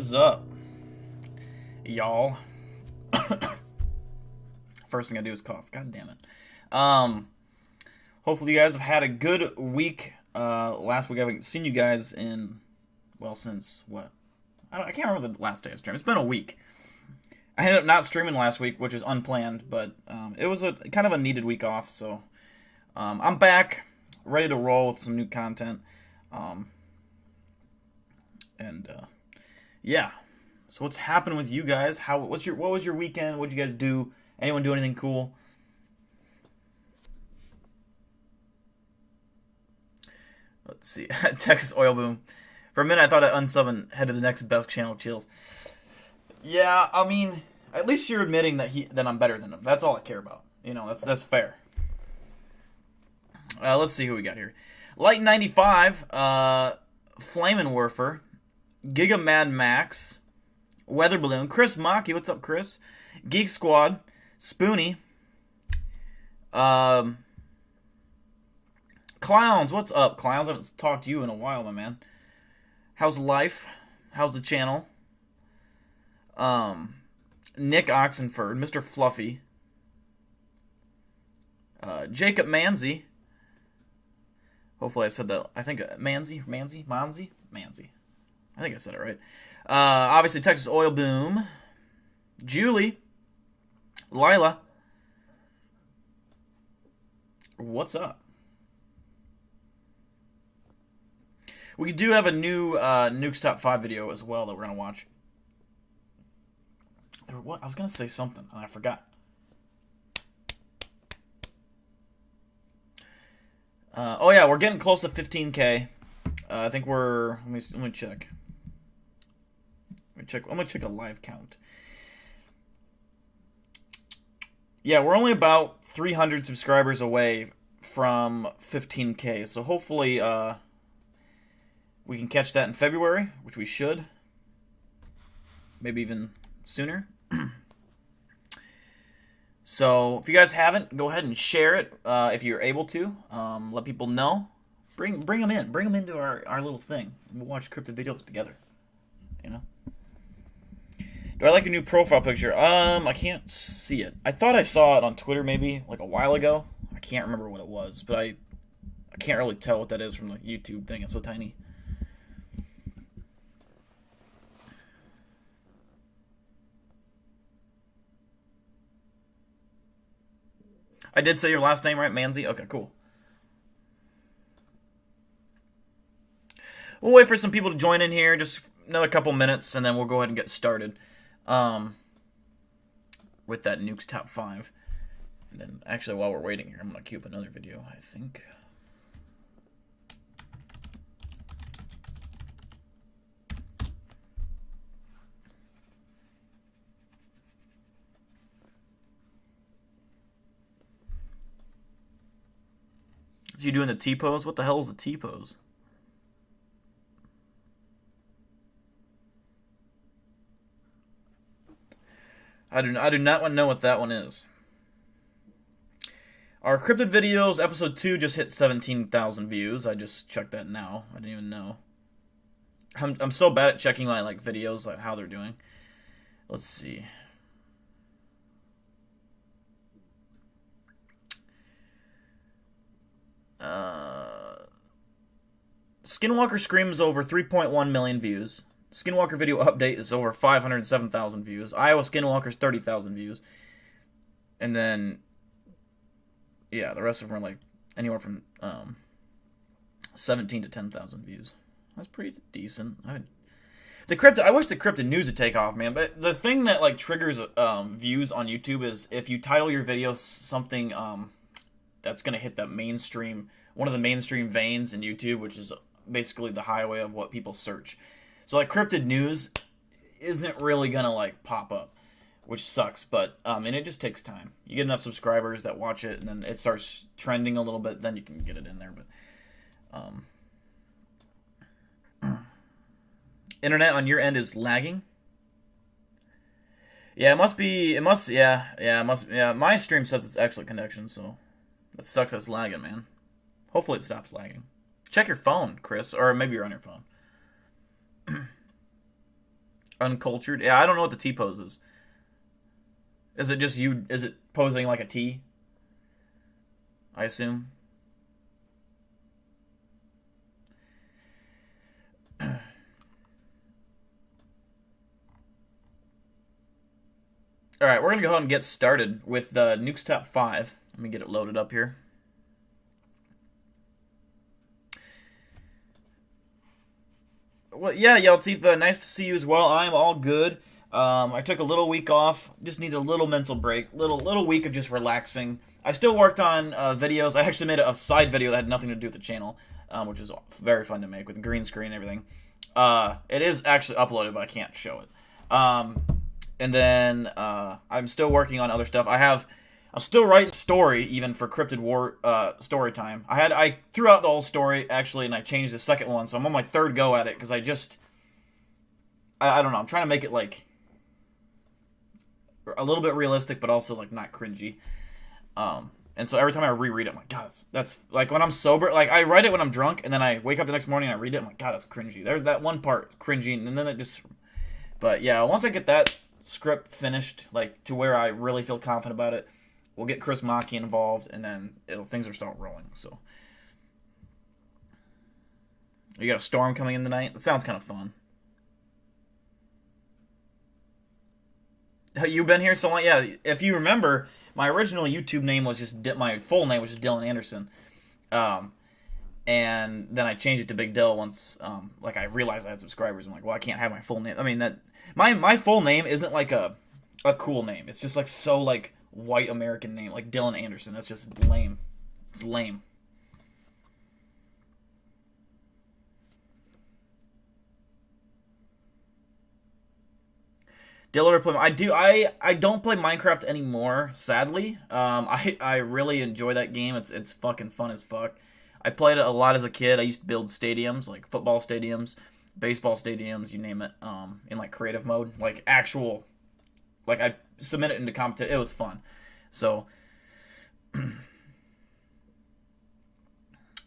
is up, y'all? First thing I do is cough. God damn it. Hopefully you guys have had a good week. Last week I haven't seen you guys in, well, since what? I can't remember the last day I streamed. It's been a week. I ended up not streaming last week, which is unplanned, but it was a kind of a needed week off. So I'm back, ready to roll with some new content. Yeah. So what's happening with you guys? What was your weekend? What'd you guys do? Anyone do anything cool? Let's see. Texas oil boom. For a minute I thought I'd unsub and head to the next best channel, chills. Yeah, I mean, at least you're admitting that I'm better than him. That's all I care about. You know, that's fair. Let's see who we got here. Light 95, Flamin' Werfer, Giga Mad Max, Weather Balloon, Chris Maki, what's up, Chris? Geek Squad, Spoonie, Clowns, what's up, Clowns? I haven't talked to you in a while, my man. How's life? How's the channel? Nick Oxenford, Mr. Fluffy, Jacob Manzi. Hopefully I said that. I think Manzi. I think I said it right. Obviously Texas Oil Boom, Julie, Lila. What's up? We do have a new Nuke's Top 5 video as well that we're gonna watch. What? I was gonna say something and I forgot. Oh yeah, we're getting close to 15K. I think we're. Let me check. I'm gonna check a live count. Yeah, we're only about 300 subscribers away from 15K. So hopefully, we can catch that in February, which we should. Maybe even sooner. So, if you guys haven't, go ahead and share it if you're able to. Let people know. Bring them in. Bring them into our little thing. We'll watch cryptid videos together. You know? Do I like your new profile picture? I can't see it. I thought I saw it on Twitter maybe, like a while ago. I can't remember what it was, but I can't really tell what that is from the YouTube thing. It's so tiny. I did say your last name right, Manzi? Okay, cool. We'll wait for some people to join in here, just another couple minutes, and then we'll go ahead and get started with that Nuke's Top 5. And then, actually, while we're waiting here, I'm going to queue up another video, I think. Is you doing the T-pose? What the hell is the T-pose? I do not know what that one is. Our cryptid videos, episode 2 just hit 17,000 views. I just checked that now. I didn't even know. I'm so bad at checking my videos, like how they're doing. Let's see. Skinwalker Scream is over 3.1 million views. Skinwalker Video Update is over 507,000 views. Iowa Skinwalker's 30,000 views. And then, yeah, the rest of them are anywhere from 17 to 10,000 views. That's pretty decent. I wish the cryptid news would take off, man. But the thing that triggers views on YouTube is if you title your video something that's gonna hit that mainstream, one of the mainstream veins in YouTube, which is basically the highway of what people search. So cryptid news isn't really gonna pop up, which sucks. But and it just takes time. You get enough subscribers that watch it, and then it starts trending a little bit. Then you can get it in there. But internet on your end is lagging. Yeah, it must be. It must. Yeah. My stream says it's excellent connection, so that sucks. That's lagging, man. Hopefully it stops lagging. Check your phone, Chris, or maybe you're on your phone. Uncultured? Yeah, I don't know what the T pose is. Is it just you? Is it posing like a T? I assume. Alright, we're going to go ahead and get started with Nuke's Top 5. Let me get it loaded up here. Well, yeah, Yelteeth, nice to see you as well. I'm all good. I took a little week off. Just needed a little mental break. Little week of just relaxing. I still worked on videos. I actually made a side video that had nothing to do with the channel, which was very fun to make with green screen and everything. It is actually uploaded, but I can't show it. And then I'm still working on other stuff. I'll still write story even for Cryptid War story time. I threw out the whole story actually, and I changed the second one, so I'm on my third go at it because I don't know. I'm trying to make it like a little bit realistic, but also like not cringy. And so every time I reread it, I'm like, God, that's like when I'm sober. Like I write it when I'm drunk, and then I wake up the next morning and I read it. I'm like, God, that's cringy. There's that one part cringy, and then it just. But yeah, once I get that script finished, like to where I really feel confident about it, we'll get Chris Maki involved, and then things will start rolling. So you got a storm coming in tonight. That sounds kind of fun. You've been here so long. Yeah, if you remember, my original YouTube name was just my full name was just Dylan Anderson, and then I changed it to Big Dill once. Like I realized I had subscribers. I'm like, well, I can't have my full name. I mean that my full name isn't like a cool name. It's just like so like white American name, like Dylan Anderson. That's just lame. It's lame. Diller play. I don't play Minecraft anymore, sadly. I really enjoy that game. It's fucking fun as fuck. I played it a lot as a kid. I used to build stadiums, like football stadiums, baseball stadiums, you name it. In like creative mode, like actual, like I submit it into competition. It was fun. So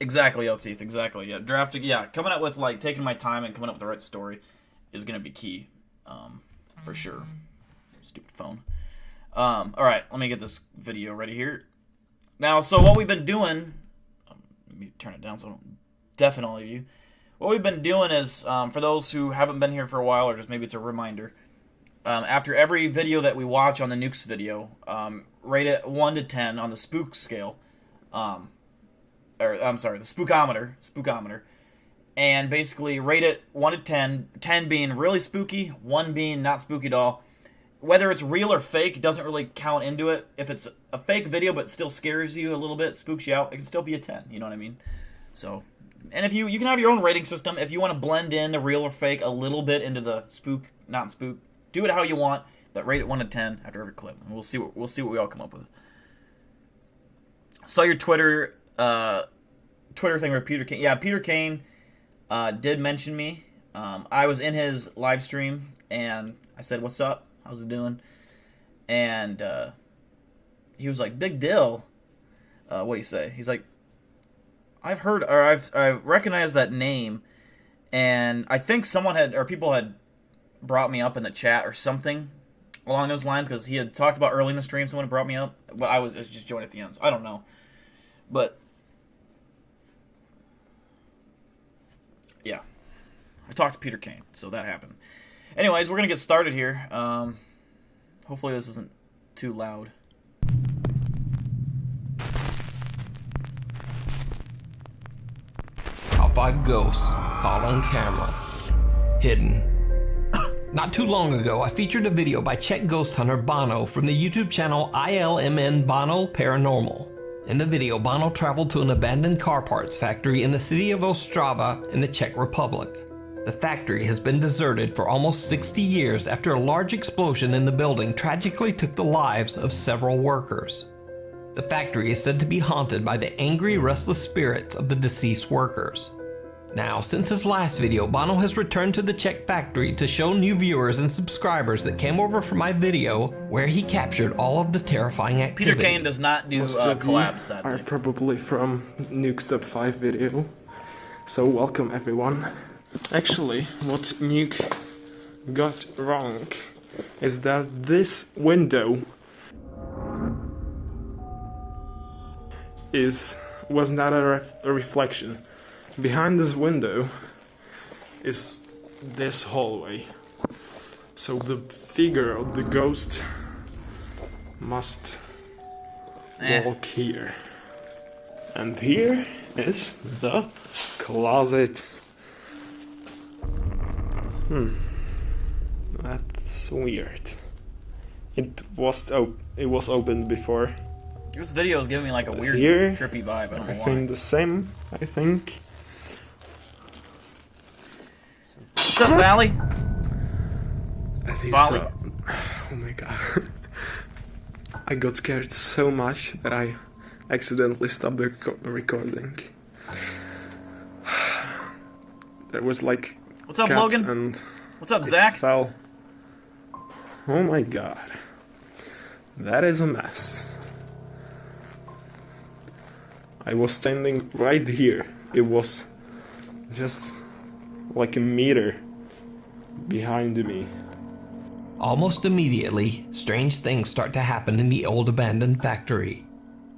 exactly, Yelteeth, exactly. Yeah, drafting. Yeah, coming up with like taking my time and coming up with the right story is gonna be key. For sure. Stupid phone. Alright, let me get this video ready here. Now, so what we've been doing... let me turn it down so I don't deafen all of you. What we've been doing is, for those who haven't been here for a while, or just maybe it's a reminder, after every video that we watch on the Nukes video, rate it 1 to 10 on the Spook scale. I'm sorry, the Spookometer. And basically rate it 1 to 10, 10 being really spooky, 1 being not spooky at all. Whether it's real or fake doesn't really count into it. If it's a fake video but still scares you a little bit, spooks you out, it can still be a 10, you know what I mean? So, and if you can have your own rating system. If you want to blend in the real or fake a little bit into the spook, not spook, do it how you want, but rate it 1 to 10 after every clip. And we'll see what we all come up with. Saw your Twitter thing with Peter Kane. Yeah, Peter Kane did mention me. I was in his live stream, and I said, "What's up? How's it doing?" And he was like, "Big Dill." What do you say? He's like, "I've heard, or I've recognized that name," and I think people had brought me up in the chat or something along those lines, because he had talked about early in the stream. Someone had brought me up, but I was just joined at the end. So I don't know, but. Yeah, I talked to Peter Kane, so that happened. Anyways, we're going to get started here. Hopefully this isn't too loud. Top 5 ghosts caught on camera. Hidden. Not too long ago, I featured a video by Czech ghost hunter Bono from the YouTube channel ILMN Bono Paranormal. In the video, Bono traveled to an abandoned car parts factory in the city of Ostrava in the Czech Republic. The factory has been deserted for almost 60 years after a large explosion in the building tragically took the lives of several workers. The factory is said to be haunted by the angry, restless spirits of the deceased workers. Now, since his last video, Bono has returned to the Czech factory to show new viewers and subscribers that came over for my video, where he captured all of the terrifying activity. Peter Kane does not do collabs, sadly. Are probably from Nuke's Top 5 video, so welcome everyone. Actually, what Nuke got wrong is that this window was not a reflection. Behind this window is this hallway. So the figure of the ghost must walk here. And here is the closet. That's weird. It was opened before. This video is giving me like a weird, here, trippy vibe. I don't know I why. think the same. I think. What's up, Valley? As you Valley. saw, oh my god. I got scared so much that I accidentally stopped the recording. There was like What's up, caps Logan? And What's up, it Zach? fell. Oh my god. That is a mess. I was standing right here. It was just like a meter behind me. Almost immediately, strange things start to happen in the old abandoned factory.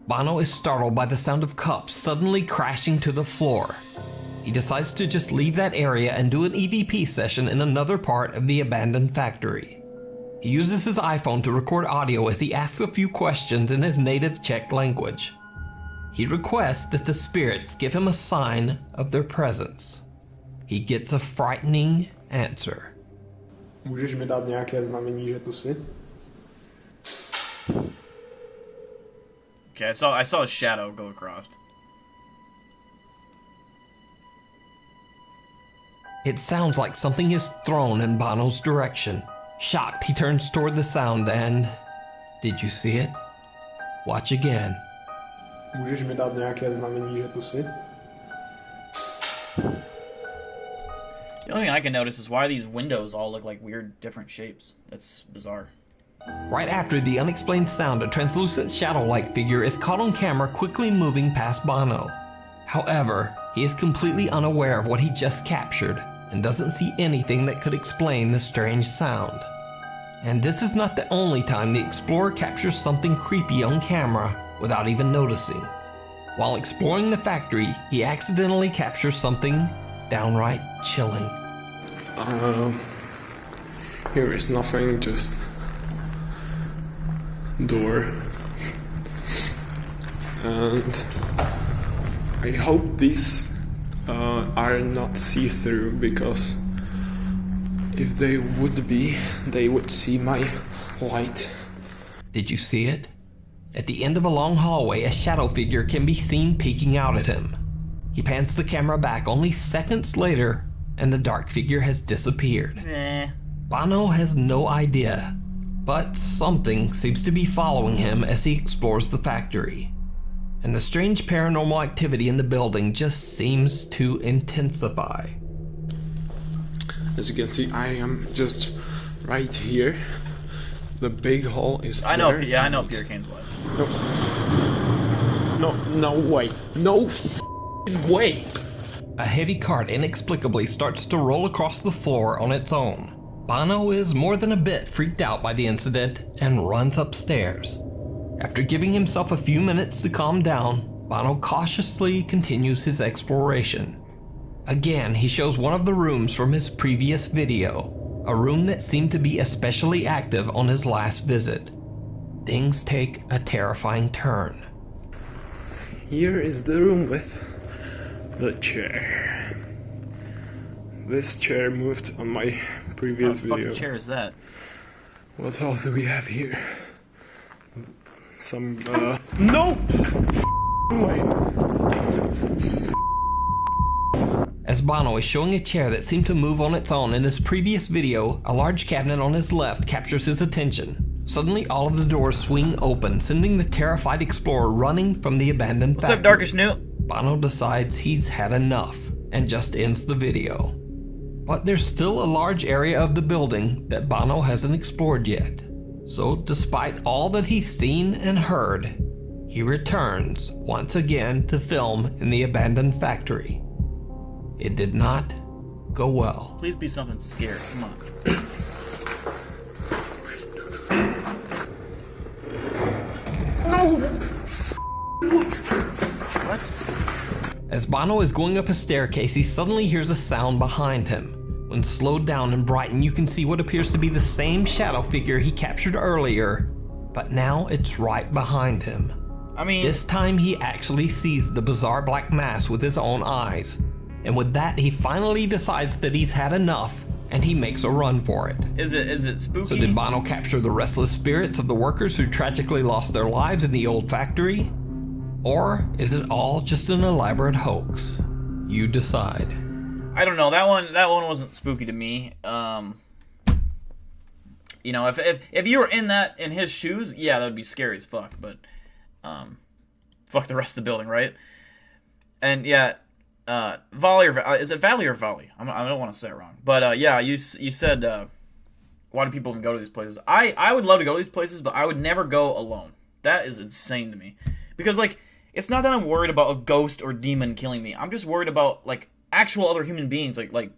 Bono is startled by the sound of cups suddenly crashing to the floor. He decides to just leave that area and do an EVP session in another part of the abandoned factory. He uses his iPhone to record audio as he asks a few questions in his native Czech language. He requests that the spirits give him a sign of their presence. He gets a frightening answer. Můžeš mi dát nějaké znamení, že tu jsi? Okay, I saw a shadow go across. It sounds like something is thrown in Bono's direction. Shocked, he turns toward the sound and... Did you see it? Watch again. Můžeš mi dát nějaké znamení, že tu jsi? The only thing I can notice is why these windows all look like weird, different shapes. That's bizarre. Right after the unexplained sound, a translucent shadow-like figure is caught on camera quickly moving past Bono. However, he is completely unaware of what he just captured and doesn't see anything that could explain the strange sound. And this is not the only time the explorer captures something creepy on camera without even noticing. While exploring the factory, he accidentally captures something downright chilling. Here is nothing, just door. And I hope these are not see-through, because if they would be, they would see my light. Did you see it? At the end of a long hallway, a shadow figure can be seen peeking out at him. He pans the camera back only seconds later, and the dark figure has disappeared. Bono has no idea, but something seems to be following him as he explores the factory. And the strange paranormal activity in the building just seems to intensify. As you can see, I am just right here. The big hall is I know, there, yeah, I know and- Peter Kane's wife. No way. No way. A heavy cart inexplicably starts to roll across the floor on its own. Bono is more than a bit freaked out by the incident and runs upstairs. After giving himself a few minutes to calm down, Bono cautiously continues his exploration. Again, he shows one of the rooms from his previous video, a room that seemed to be especially active on his last visit. Things take a terrifying turn. Here is the room with the chair. This chair moved on my previous What video. fucking chair is that? What else do we have here? Some, no! Way. As Bono is showing a chair that seemed to move on its own in his previous video, a large cabinet on his left captures his attention. Suddenly, all of the doors swing open, sending the terrified explorer running from the abandoned What's factory. up, Darkish Newt? Bono decides he's had enough and just ends the video. But there's still a large area of the building that Bono hasn't explored yet. So despite all that he's seen and heard, he returns once again to film in the abandoned factory. It did not go well. Please be something scary. Come on. What? As Bono is going up a staircase, he suddenly hears a sound behind him. When slowed down and brightened, you can see what appears to be the same shadow figure he captured earlier, but now it's right behind him. I mean, this time he actually sees the bizarre black mass with his own eyes. And with that, he finally decides that he's had enough, and he makes a run for it. Is it spooky? So did Bono capture the restless spirits of the workers who tragically lost their lives in the old factory? Or is it all just an elaborate hoax? You decide. I don't know. That one wasn't spooky to me. You know, if you were in his shoes, yeah, that would be scary as fuck. But fuck the rest of the building, right? And yeah, Volley or is it Valley or Volley? I don't want to say it wrong. But yeah, you said why do people even go to these places? I would love to go to these places, but I would never go alone. That is insane to me. Because like, it's not that I'm worried about a ghost or demon killing me. I'm just worried about like actual other human beings, like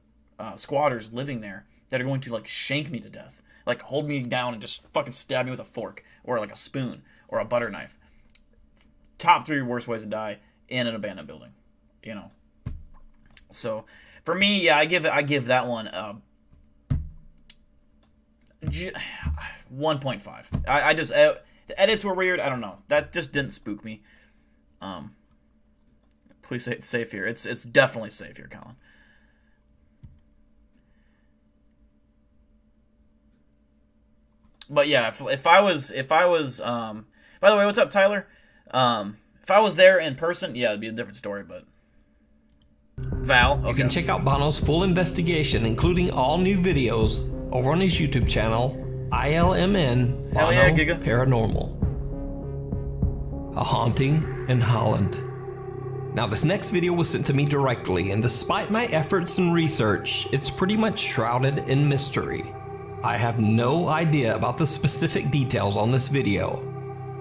squatters living there that are going to like shank me to death, like hold me down and just fucking stab me with a fork or like a spoon or a butter knife. Top 3 worst ways to die in an abandoned building, you know. So for me, yeah, I give that one 1.5. I just the edits were weird. I don't know. That just didn't spook me. Please say it's safe here. It's definitely safe here, Colin. But yeah, if I was by the way, what's up, Tyler? If I was there in person, yeah, it'd be a different story, but Val, okay. You can check out Bono's full investigation, including all new videos, over on his YouTube channel, ILMN Bono yeah, Giga. Paranormal. A haunting in Holland. Now, this next video was sent to me directly, and despite my efforts and research, it's pretty much shrouded in mystery. I have no idea about the specific details on this video,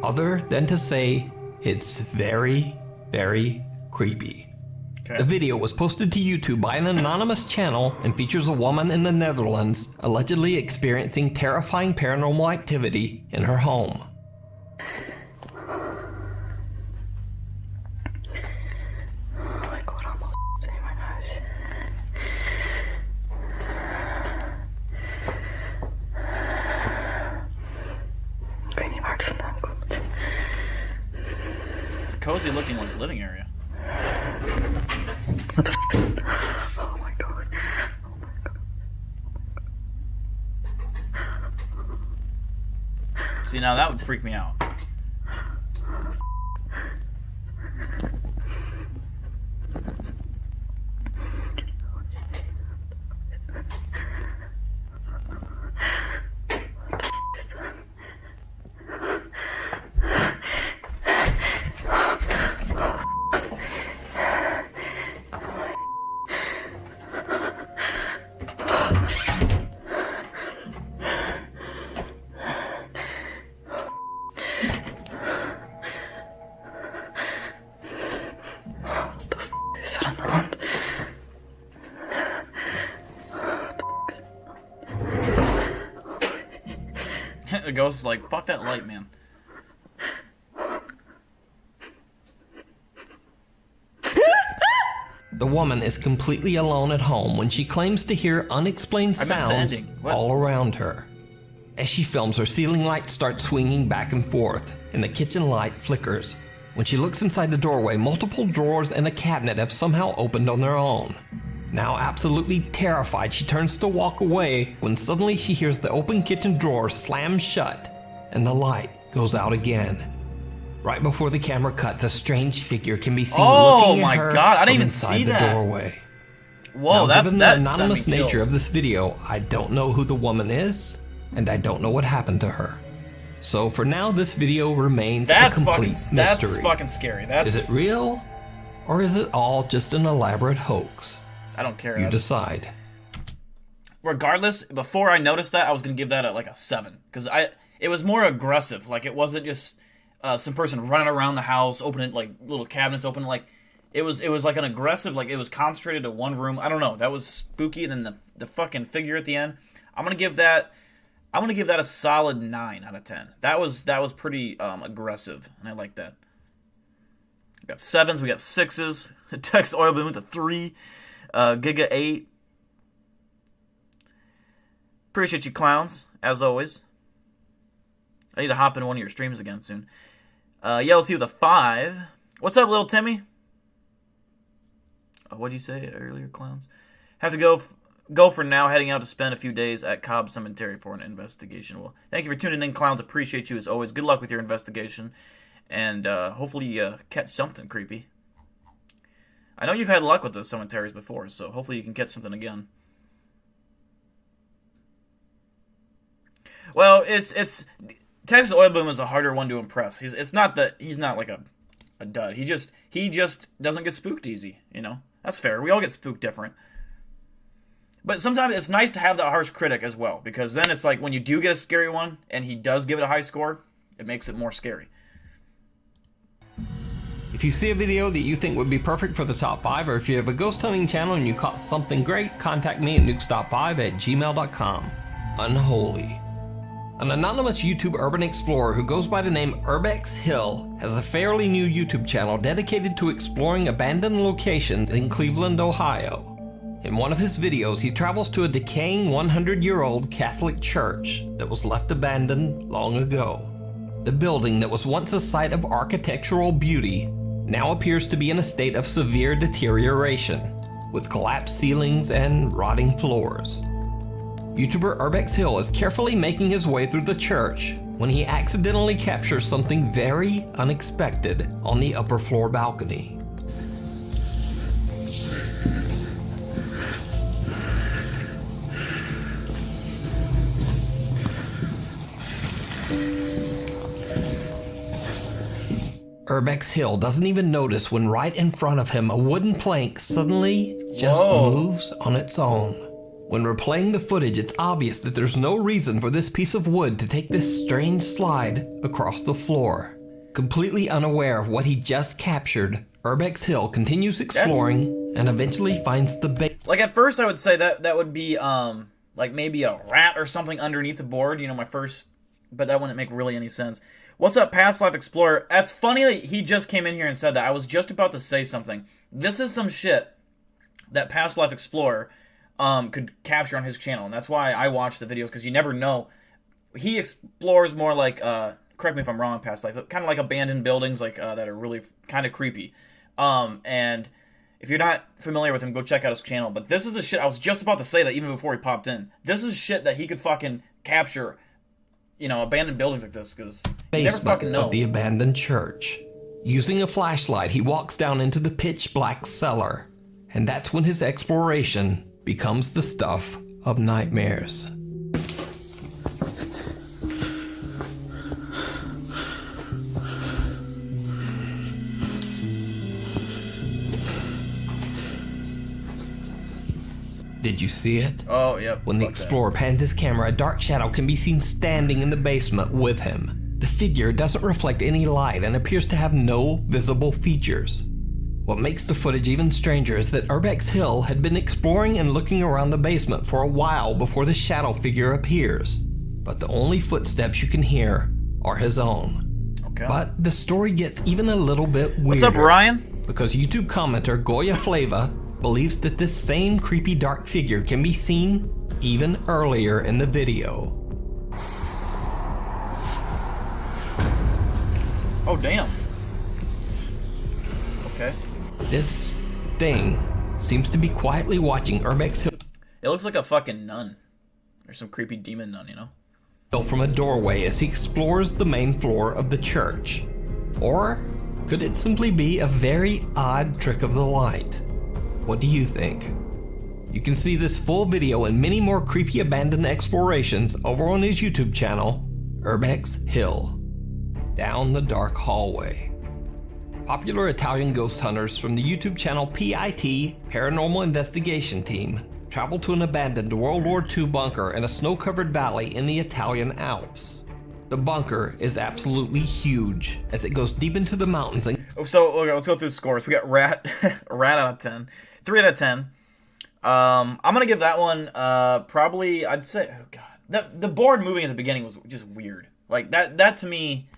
other than to say it's very, very creepy. Okay. The video was posted to YouTube by an anonymous channel and features a woman in the Netherlands allegedly experiencing terrifying paranormal activity in her home. Cozy looking like a living area. What the f***? Oh my god. Oh my god. See, now that would freak me out. The ghost is like, fuck that light, man. The woman is completely alone at home when she claims to hear unexplained sounds all around her. As she films, her ceiling light starts swinging back and forth, and the kitchen light flickers. When she looks inside the doorway, multiple drawers and a cabinet have somehow opened on their own. Now absolutely terrified, she turns to walk away when suddenly she hears the open kitchen drawer slam shut and the light goes out again. Right before the camera cuts, a strange figure can be seen looking at her God, I didn't even inside see the that. doorway. Whoa, now, given the that anonymous nature chills. of this video, I don't know who the woman is, and I don't know what happened to her. So for now, this video remains a complete mystery. That's fucking scary. Is it real, or is it all just an elaborate hoax? I don't care. You decide. Regardless, before I noticed that, I was gonna give that like a 7 because it was more aggressive. Like it wasn't just some person running around the house, opening like little cabinets open. Like it was like an aggressive. Like it was concentrated to one room. I don't know. That was spooky. And then the fucking figure at the end. I'm gonna give that I'm gonna give that a solid 9 out of 10. That was pretty aggressive, and I like that. We got 7s, we got 6s. Tex Oil Boom with a 3. Giga 8. Appreciate you, clowns, as always. I need to hop into one of your streams again soon. Yellow T with a 5. What's up, little Timmy? What'd you say earlier, clowns? Have to go for now, heading out to spend a few days at Cobb Cemetery for an investigation. Well, thank you for tuning in, clowns. Appreciate you as always. Good luck with your investigation. And hopefully you catch something creepy. I know you've had luck with those cemeteries before, so hopefully you can catch something again. Well, it's Texas Oil Boom is a harder one to impress. He's not like a dud. He just doesn't get spooked easy, you know? That's fair. We all get spooked different. But sometimes it's nice to have that harsh critic as well, because then it's like when you do get a scary one and he does give it a high score, it makes it more scary. If you see a video that you think would be perfect for the top 5, or if you have a ghost hunting channel and you caught something great, contact me at nukestop5@gmail.com. Unholy. An anonymous YouTube urban explorer who goes by the name Urbex Hill has a fairly new YouTube channel dedicated to exploring abandoned locations in Cleveland, Ohio. In one of his videos, he travels to a decaying 100-year-old Catholic church that was left abandoned long ago. The building that was once a site of architectural beauty now appears to be in a state of severe deterioration, with collapsed ceilings and rotting floors. YouTuber Urbex Hill is carefully making his way through the church when he accidentally captures something very unexpected on the upper floor balcony. Urbex Hill doesn't even notice when right in front of him a wooden plank suddenly just moves on its own. When replaying the footage, it's obvious that there's no reason for this piece of wood to take this strange slide across the floor. Completely unaware of what he just captured, Urbex Hill continues exploring and eventually finds the base. Like at first I would say that would be like maybe a rat or something underneath the board, you know, but that wouldn't make really any sense. What's up, Past Life Explorer? That's funny that he just came in here and said that. I was just about to say something. This is some shit that Past Life Explorer could capture on his channel, and that's why I watch the videos, because you never know. He explores more like, correct me if I'm wrong, Past Life, but kind of like abandoned buildings like that are really kind of creepy. And if you're not familiar with him, go check out his channel. But this is the shit, I was just about to say that even before he popped in. This is shit that he could fucking capture, you know, abandoned buildings like this, because you never fucking know. Of the abandoned church. Using a flashlight, he walks down into the pitch black cellar, and that's when his exploration becomes the stuff of nightmares. Did you see it? Oh, yep. When the explorer pans his camera, a dark shadow can be seen standing in the basement with him. The figure doesn't reflect any light and appears to have no visible features. What makes the footage even stranger is that Urbex Hill had been exploring and looking around the basement for a while before the shadow figure appears. But the only footsteps you can hear are his own. Okay. But the story gets even a little bit weirder. What's up, Ryan? Because YouTube commenter Goya Flava believes that this same creepy dark figure can be seen even earlier in the video. Oh, damn. Okay. This thing seems to be quietly watching Urbex Hill. It looks like a fucking nun. There's some creepy demon nun, you know? From a doorway as he explores the main floor of the church. Or could it simply be a very odd trick of the light? What do you think? You can see this full video and many more creepy abandoned explorations over on his YouTube channel, Urbex Hill. Down the dark hallway. Popular Italian ghost hunters from the YouTube channel PIT Paranormal Investigation Team travel to an abandoned World War II bunker in a snow-covered valley in the Italian Alps. The bunker is absolutely huge as it goes deep into the mountains. So okay, let's go through scores. We got rat out of 10, 3 out of 10. I'm gonna give that one probably, I'd say, oh god, The board moving at the beginning was just weird. Like, that to me,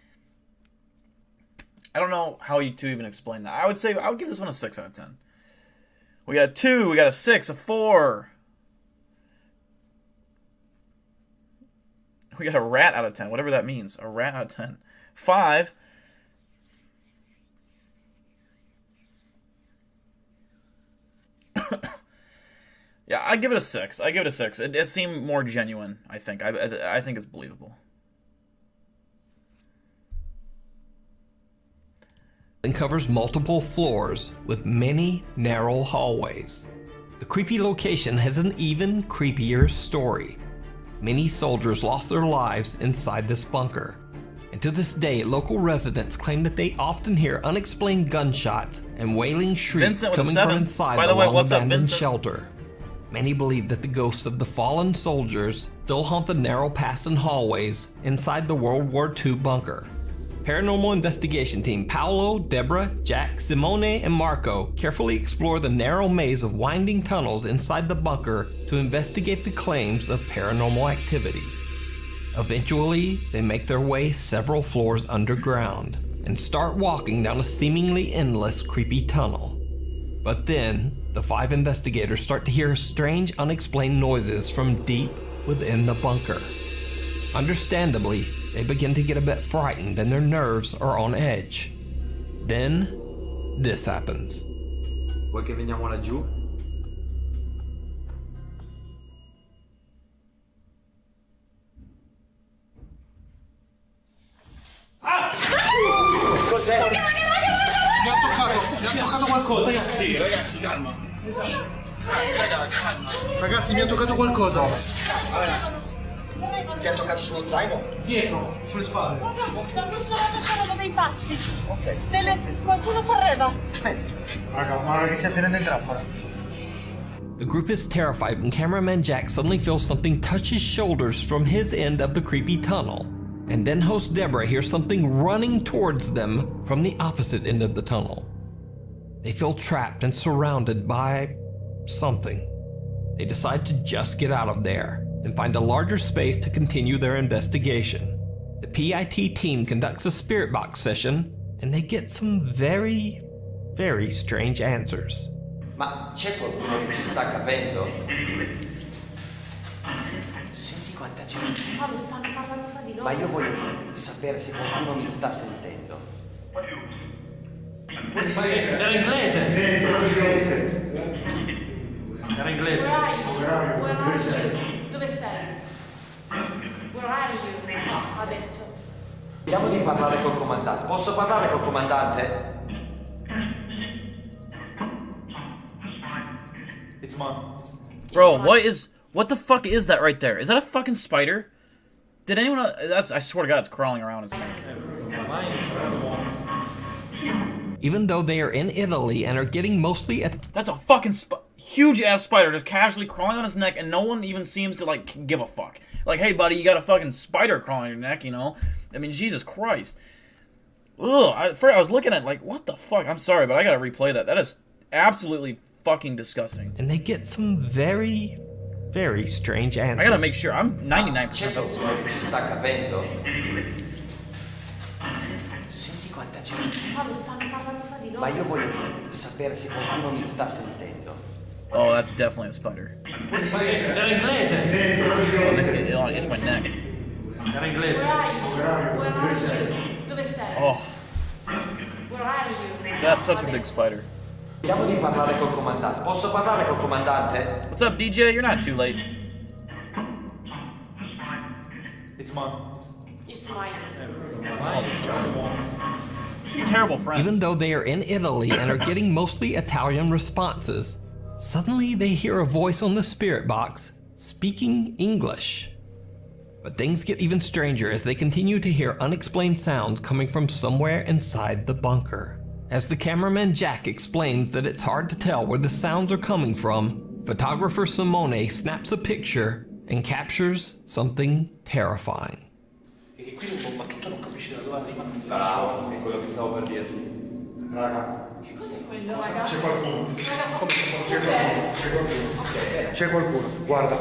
I don't know how you two even explain that. I would give this one a 6 out of 10. We got a 2, we got a 6, a 4. We got a rat out of 10, whatever that means. A rat out of 10. 5. Yeah, I give it a 6. I give it a 6. It seemed more genuine, I think. I think it's believable. And covers multiple floors with many narrow hallways. The creepy location has an even creepier story. Many soldiers lost their lives inside this bunker. And to this day, local residents claim that they often hear unexplained gunshots and wailing shrieks coming from inside the long-abandoned shelter. Many believe that the ghosts of the fallen soldiers still haunt the narrow paths and hallways inside the World War II bunker. Paranormal investigation team Paolo, Deborah, Jack, Simone, and Marco carefully explore the narrow maze of winding tunnels inside the bunker to investigate the claims of paranormal activity. Eventually, they make their way several floors underground and start walking down a seemingly endless, creepy tunnel. But then, the 5 investigators start to hear strange, unexplained noises from deep within the bunker. Understandably, they begin to get a bit frightened and their nerves are on edge. Then, this happens. Vuoi che veniamo laggiù? Cos'è? Mi ha toccato qualcosa, ragazzi, calma. Ragazzi, mi ha toccato qualcosa. Ti ha toccato sullo zaino? Dietro, sulle spalle. Guarda, da questo lato c'erano dei passi. Qualcuno correva. Raga, guarda che stai finendo in trappola. The group is terrified when cameraman Jack suddenly feels something touch his shoulders from his end of the creepy tunnel. And then host Deborah hears something running towards them from the opposite end of the tunnel. They feel trapped and surrounded by something. They decide to just get out of there and find a larger space to continue their investigation. The PIT team conducts a spirit box session and they get some very, very strange answers. Ma c'è qualcuno che ci sta capendo? Senti quanta gente. Ma stanno parlando fra di loro. Ma io voglio sapere se qualcuno mi sta sentendo. Era inglese. Era inglese. Where are you? Dove sei? Where are you? No, ha detto. Vediamo di parlare col comandante. Posso parlare col comandante? It's mine. Bro, what the fuck is that right there? Is that a fucking spider? Did anyone? I swear to God, it's crawling around his neck. Even though they are in Italy and are getting mostly That's a fucking huge ass spider just casually crawling on his neck, and no one even seems to like give a fuck. Like, hey buddy, you got a fucking spider crawling on your neck, you know? I mean, Jesus Christ. Ugh. I was looking at it like, what the fuck? I'm sorry, but I gotta replay that. That is absolutely fucking disgusting. and they get some very, very strange answers. I gotta make sure. I'm 99% C'è qualcuno che ci sta capendo? Senti quanta gente. Ma stanno parlando fra di loro. Ma io voglio sapere se qualcuno mi sta sentendo. Oh, that's definitely a spider. Era inglese. It's my neck. Era inglese. Where are you? Dove sei? Oh, Where are you? that's such a big spider. Vediamo di parlare col comandante. Posso parlare col comandante? What's up, DJ? You're not too late. It's mine. It's mine. Terrible friends. Even though they are in Italy and are getting mostly Italian responses, suddenly they hear a voice on the spirit box speaking English. But things get even stranger as they continue to hear unexplained sounds coming from somewhere inside the bunker. As the cameraman Jack explains that it's hard to tell where the sounds are coming from, photographer Simone snaps a picture and captures something terrifying. E che qui un po' tutto non capisci da dove arriva. Bravo, è quello che stavo per dirti. Raga, Che cos'è quello, raga? c'è qualcuno. Cos'è? C'è qualcuno, guarda.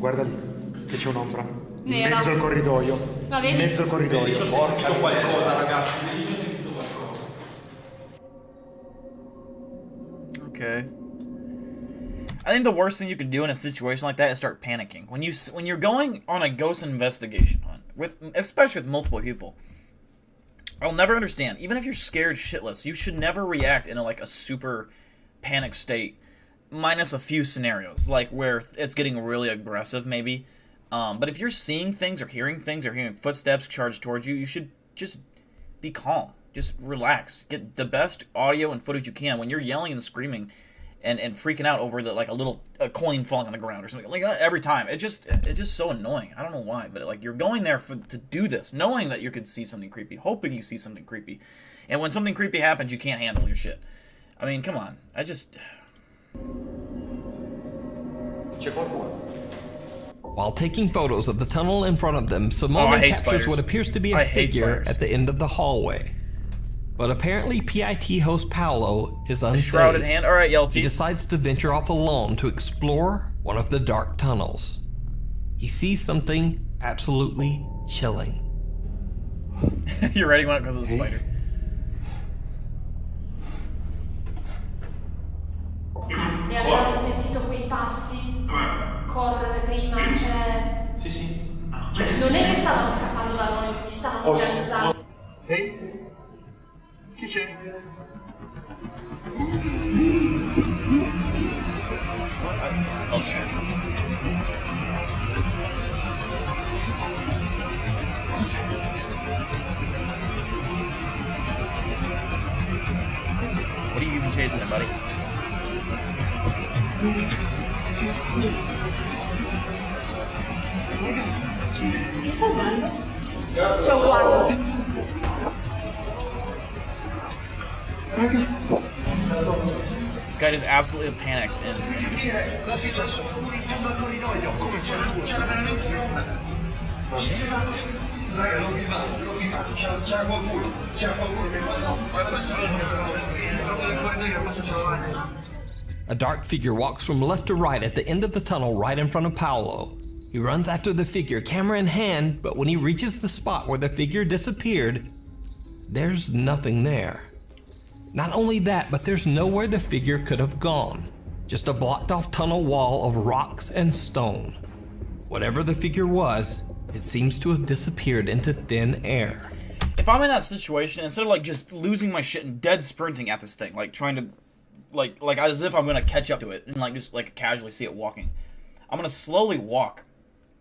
Guarda lì, che c'è un'ombra. In Nera. mezzo al corridoio. La In vedi? mezzo al corridoio. Ho sentito qualcosa, ragazzi. Io ho sentito qualcosa. Okay. I think the worst thing you could do in a situation like that is start panicking. When you're going on a ghost investigation hunt, especially with multiple people, I'll never understand. Even if you're scared shitless, you should never react in a super panic state, minus a few scenarios, like where it's getting really aggressive, maybe. But if you're seeing things or hearing footsteps charge towards you, you should just be calm. Just relax. Get the best audio and footage you can. When you're yelling and screaming and freaking out over a coin falling on the ground or something, every time, it's just so annoying. I don't know why, but you're going there to do this, knowing that you could see something creepy, hoping you see something creepy, and when something creepy happens, you can't handle your shit. I mean, come on. C'è qualcuno. While taking photos of the tunnel in front of them, Simone I hate captures spiders. what appears to be I a hate figure spiders. at the end of the hallway. But apparently PIT host Paolo is unfazed. Shrouded hand. All right, He Yelty. decides to venture off alone to explore one of the dark tunnels. He sees something absolutely chilling. You're ready when it comes to the spider. E abbiamo sentito quei passi correre prima, cioè... Sì, sì. Non è che stavano scappando da noi, si stavano organizzando. Ehi? Chi c'è? What are you even chasing him, buddy? Che stai guardando? C'è un guardo. This guy just absolutely panicked and just... Cosa è successo? In fondo al corridoio. Come c'era veramente una... Raga, l'ho filmato, c'era qualcuno che nel corridoio al passaggio avanti. A dark figure walks from left to right at the end of the tunnel right in front of Paolo. He runs after the figure, camera in hand, but when he reaches the spot where the figure disappeared, there's nothing there. Not only that, but there's nowhere the figure could have gone. Just a blocked off tunnel wall of rocks and stone. Whatever the figure was, it seems to have disappeared into thin air. If I'm in that situation, instead of just losing my shit and dead sprinting at this thing, trying to, like as if I'm gonna catch up to it and just casually see it walking, I'm gonna slowly walk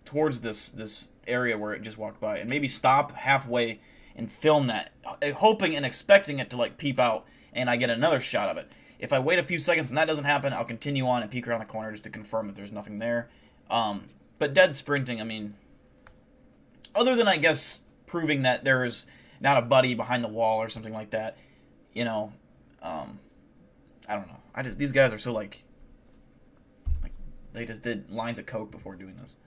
towards this area where it just walked by and maybe stop halfway and film that, hoping and expecting it to peep out and I get another shot of it. If I wait a few seconds and that doesn't happen, I'll continue on and peek around the corner just to confirm that there's nothing there. But dead sprinting, I mean, other than I guess proving that there's not a buddy behind the wall or something like that, I don't know. These guys are so they just did lines of coke before doing this.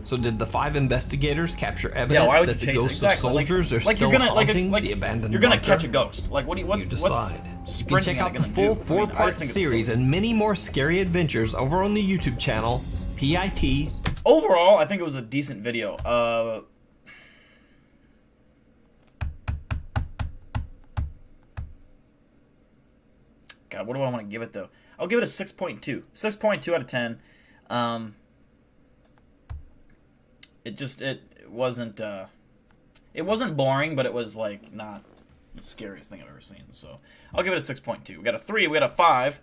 So did the 5 investigators capture evidence why would that you the chase ghosts it? of Exactly. soldiers are You're still gonna haunting the abandoned You're gonna bunker? catch a ghost. What's You decide. You can sprinting check out at it the gonna full do? I mean, I 4-part just think it's series silly. and many more scary adventures over on the YouTube channel, PIT. Overall, I think it was a decent video. God, what do I want to give it though? I'll give it a 6.2. 6.2 out of 10. It wasn't boring, but it was not the scariest thing I've ever seen. So I'll give it a 6.2. We got a 3, we got a 5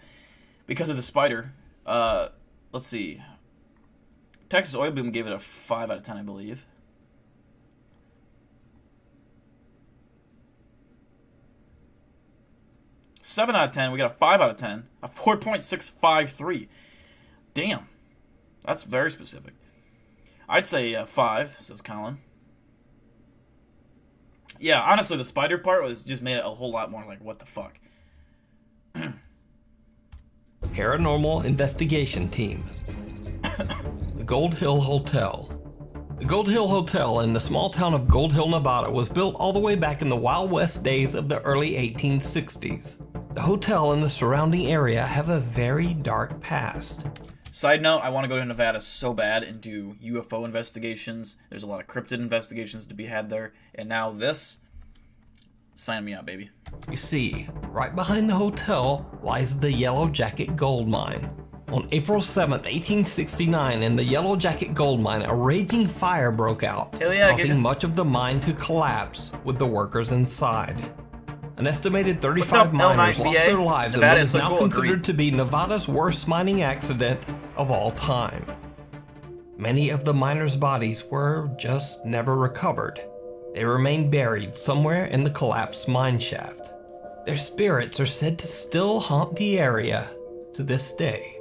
because of the spider. Let's see. Texas Oil Boom gave it a 5 out of 10, I believe. Seven out of 10. We got a 5 out of 10. A 4.653. Damn. That's very specific. I'd say 5, says Colin. Yeah, honestly, the spider part just made it a whole lot more what the fuck. Paranormal Investigation Team. The Gold Hill Hotel. The Gold Hill Hotel in the small town of Gold Hill, Nevada was built all the way back in the Wild West days of the early 1860s. The hotel and the surrounding area have a very dark past. Side note, I want to go to Nevada so bad and do UFO investigations. There's a lot of cryptid investigations to be had there. And now this, sign me up, baby. You see, right behind the hotel lies the Yellow Jacket gold mine. On April 7th, 1869, in the Yellow Jacket gold mine, a raging fire broke out, causing much of the mine to collapse with the workers inside. An estimated 35 miners lost their lives in what is now considered to be Nevada's worst mining accident of all time. Many of the miners' bodies were just never recovered. They remain buried somewhere in the collapsed mine shaft. Their spirits are said to still haunt the area to this day.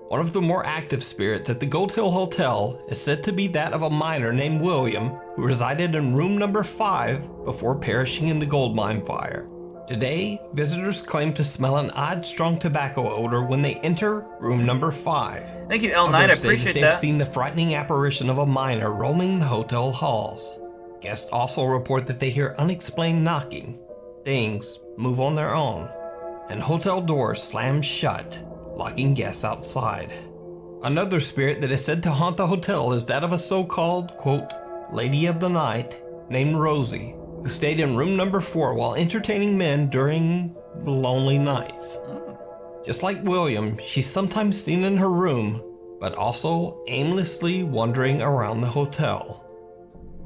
One of the more active spirits at the Gold Hill Hotel is said to be that of a miner named William, who resided in room number 5 before perishing in the gold mine fire. Today, visitors claim to smell an odd, strong tobacco odor when they enter room number 5. Thank you, L9. I appreciate that. They've seen the frightening apparition of a miner roaming the hotel halls. Guests also report that they hear unexplained knocking. Things move on their own, and hotel doors slam shut, locking guests outside. Another spirit that is said to haunt the hotel is that of a so-called, quote, lady of the night named Rosie, who stayed in room number 4 while entertaining men during lonely nights. Just like William, she's sometimes seen in her room, but also aimlessly wandering around the hotel.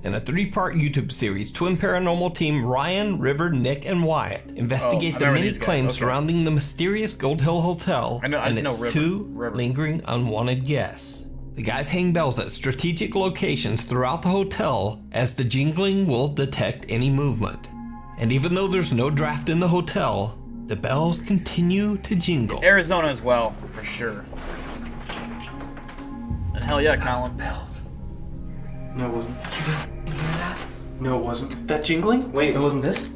In a 3-part YouTube series, twin paranormal team Ryan, River, Nick, and Wyatt investigate the many claims surrounding the mysterious Gold Hill Hotel and its 2 lingering unwanted guests. The guys hang bells at strategic locations throughout the hotel, as the jingling will detect any movement. And even though there's no draft in the hotel, the bells continue to jingle. Arizona as well, for sure. And hell yeah, Colin. Bells. No, it wasn't. No, it wasn't. That jingling? Wait, it wasn't this?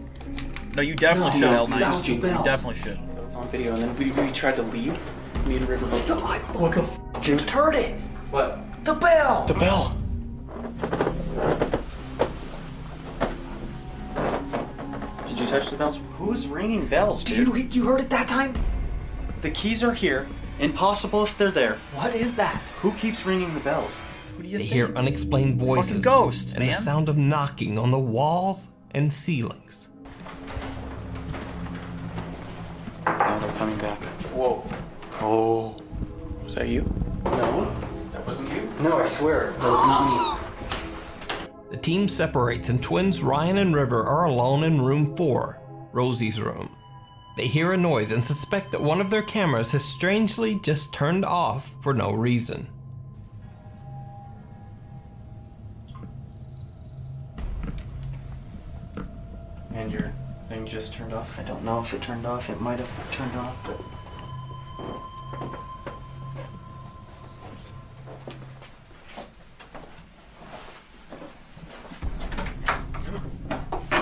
No, you definitely should, L9. You definitely should. It's on video, and then we tried to leave. Me and River both. What the f***, James? Turn it! What? The bell! The bell! Did you touch the bells? Who's ringing bells, dude? You heard it that time? The keys are here. Impossible if they're there. What is that? Who keeps ringing the bells? They hear unexplained voices ghost, and the sound of knocking on the walls and ceilings. Now they're coming back. Whoa. Oh. Was that you? No. That wasn't you? No, I swear. That was not me. The team separates and twins Ryan and River are alone in room 4, Rosie's room. They hear a noise and suspect that one of their cameras has strangely just turned off for no reason. And your thing just turned off? I don't know if it turned off. It might have turned off, but...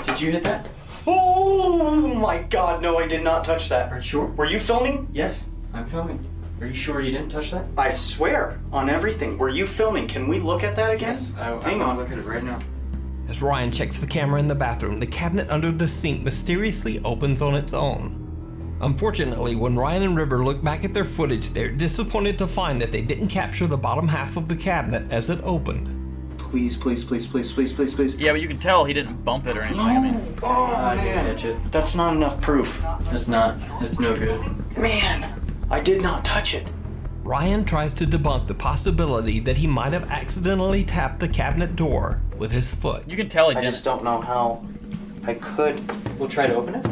Did you hit that? Oh my god, no, I did not touch that. Are you sure? Were you filming? Yes, I'm filming. Are you sure you didn't touch that? I swear, on everything. Were you filming? Can we look at that again? Yes, hang on. Look at it right now. As Ryan checks the camera in the bathroom, the cabinet under the sink mysteriously opens on its own. Unfortunately, when Ryan and River look back at their footage, they're disappointed to find that they didn't capture the bottom half of the cabinet as it opened. Please, please, please, please, please, please, please. Yeah, but you can tell he didn't bump it or anything. I mean, I didn't touch it. That's not enough proof. It's not. It's no good. Man, I did not touch it. Ryan tries to debunk the possibility that he might have accidentally tapped the cabinet door with his foot. You can tell he didn't. I just don't know how I could. We'll try to open it.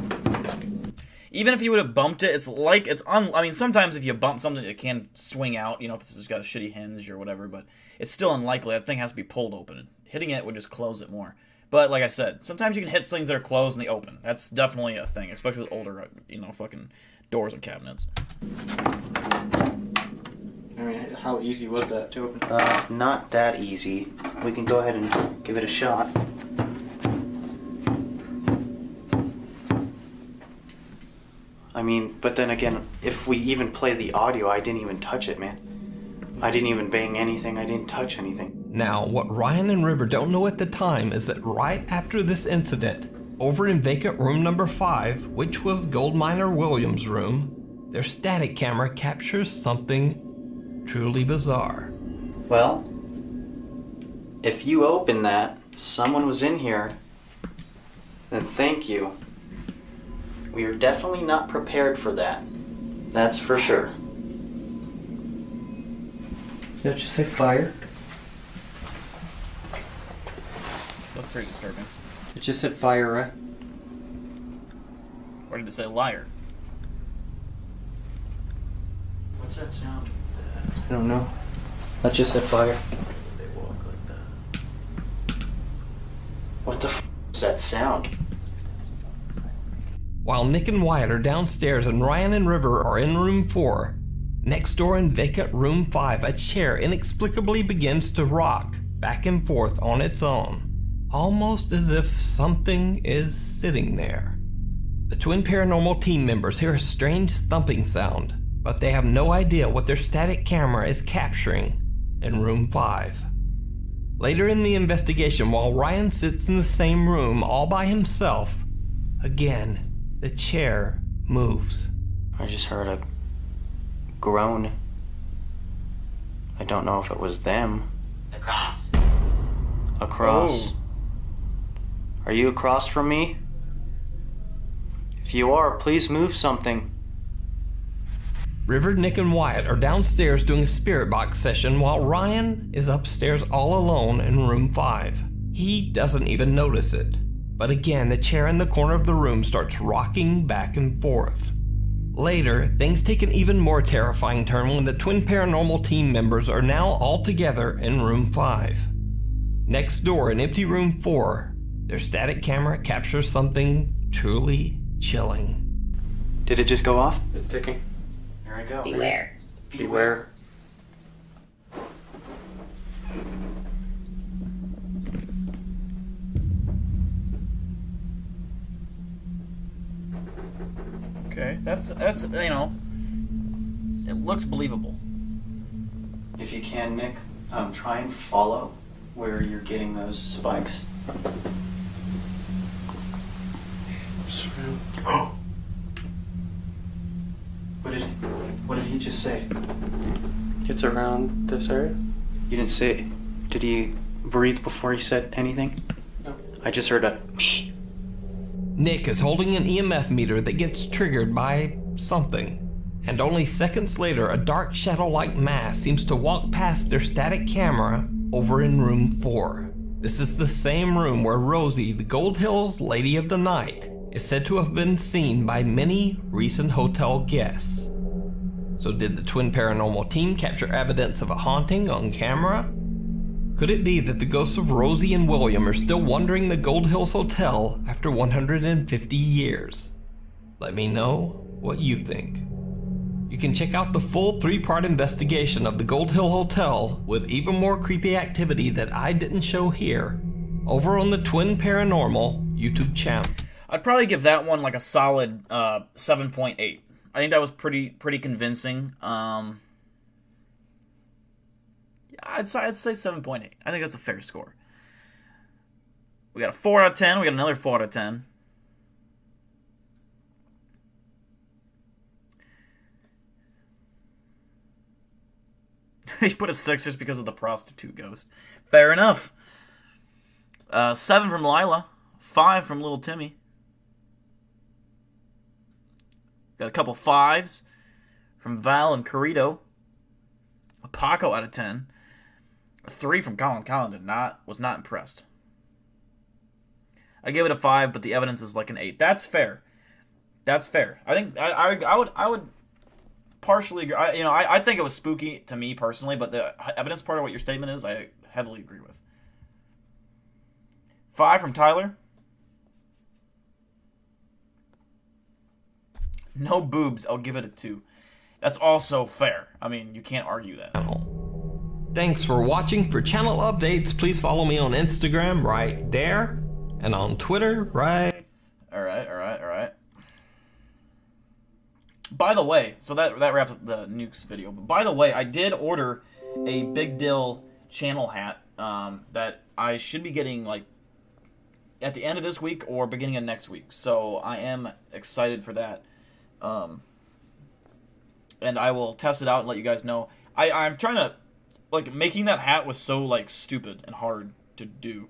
Even if you would have bumped it, it's like I mean, sometimes if you bump something, it can swing out. You know, if it's just got a shitty hinge or whatever. But it's still unlikely. That thing has to be pulled open. Hitting it would just close it more. But like I said, sometimes you can hit things that are closed and they open. That's definitely a thing, especially with older, fucking doors and cabinets. I mean, how easy was that to open? Not that easy. We can go ahead and give it a shot. I mean, but then again, if we even play the audio, I didn't even touch it, man. I didn't even bang anything. I didn't touch anything. Now, what Ryan and River don't know at the time is that right after this incident, over in vacant room number 5, which was gold miner Williams' room, their static camera captures something Truly bizarre. Well, if you open that, someone was in here, then thank you. We are definitely not prepared for that. That's for sure. Did it just say fire? That's pretty disturbing. It just said fire, right? Or did it say liar? What's that sound? I don't know. That just said fire. They walk like that. What the f is that sound? While Nick and Wyatt are downstairs and Ryan and River are in room 4, next door in vacant room 5, a chair inexplicably begins to rock back and forth on its own, almost as if something is sitting there. The twin paranormal team members hear a strange thumping sound, but they have no idea what their static camera is capturing in room 5. Later in the investigation, while Ryan sits in the same room all by himself, again, the chair moves. I just heard a groan. I don't know if it was them. Across. Across. Oh. Are you across from me? If you are, please move something. River, Nick, and Wyatt are downstairs doing a spirit box session while Ryan is upstairs all alone in room 5. He doesn't even notice it. But again, the chair in the corner of the room starts rocking back and forth. Later, things take an even more terrifying turn when the twin paranormal team members are now all together in room 5. Next door in empty room 4, their static camera captures something truly chilling. Did it just go off? It's ticking. Here I go. Beware. Beware. Okay, that's you know, it looks believable. If you can, Nick, try and follow where you're getting those spikes. What did he just say? It's around this area? You didn't say. Did he breathe before he said anything? No. I just heard a. Nick is holding an EMF meter that gets triggered by something. And only seconds later, a dark shadow-like mass seems to walk past their static camera over in room 4. This is the same room where Rosie, the Gold Hills Lady of the Night, is said to have been seen by many recent hotel guests. So did the twin paranormal team capture evidence of a haunting on camera? Could it be that the ghosts of Rosie and William are still wandering the Gold Hills Hotel after 150 years? Let me know what you think. You can check out the full 3-part investigation of the Gold Hill Hotel with even more creepy activity that I didn't show here over on the Twin Paranormal YouTube channel. I'd probably give that one like a solid 7.8. I think that was pretty convincing. I'd say 7.8. I think that's a fair score. We got a 4 out of 10. We got another 4 out of 10. He put a 6 just because of the prostitute ghost. Fair enough. 7 from Lila. 5 from Little Timmy. Got a couple 5s from Val and Corrito. A Paco out of 10. A 3 from Colin. Colin was not impressed. I gave it a 5, but the evidence is like an 8. That's fair. That's fair. I think I would partially agree. I think it was spooky to me personally, but the evidence part of what your statement is, I heavily agree with. 5 from Tyler. No boobs. I'll give it a 2. That's also fair. I mean, you can't argue that. Thanks for watching. For channel updates, please follow me on Instagram right there, and on Twitter right. All right. By the way, so that wraps up the nukes video. But by the way, I did order a Big Dill channel hat that I should be getting like at the end of this week or beginning of next week. So I am excited for that. And I will test it out and let you guys know. I'm trying to, like, making that hat was so, like, stupid and hard to do.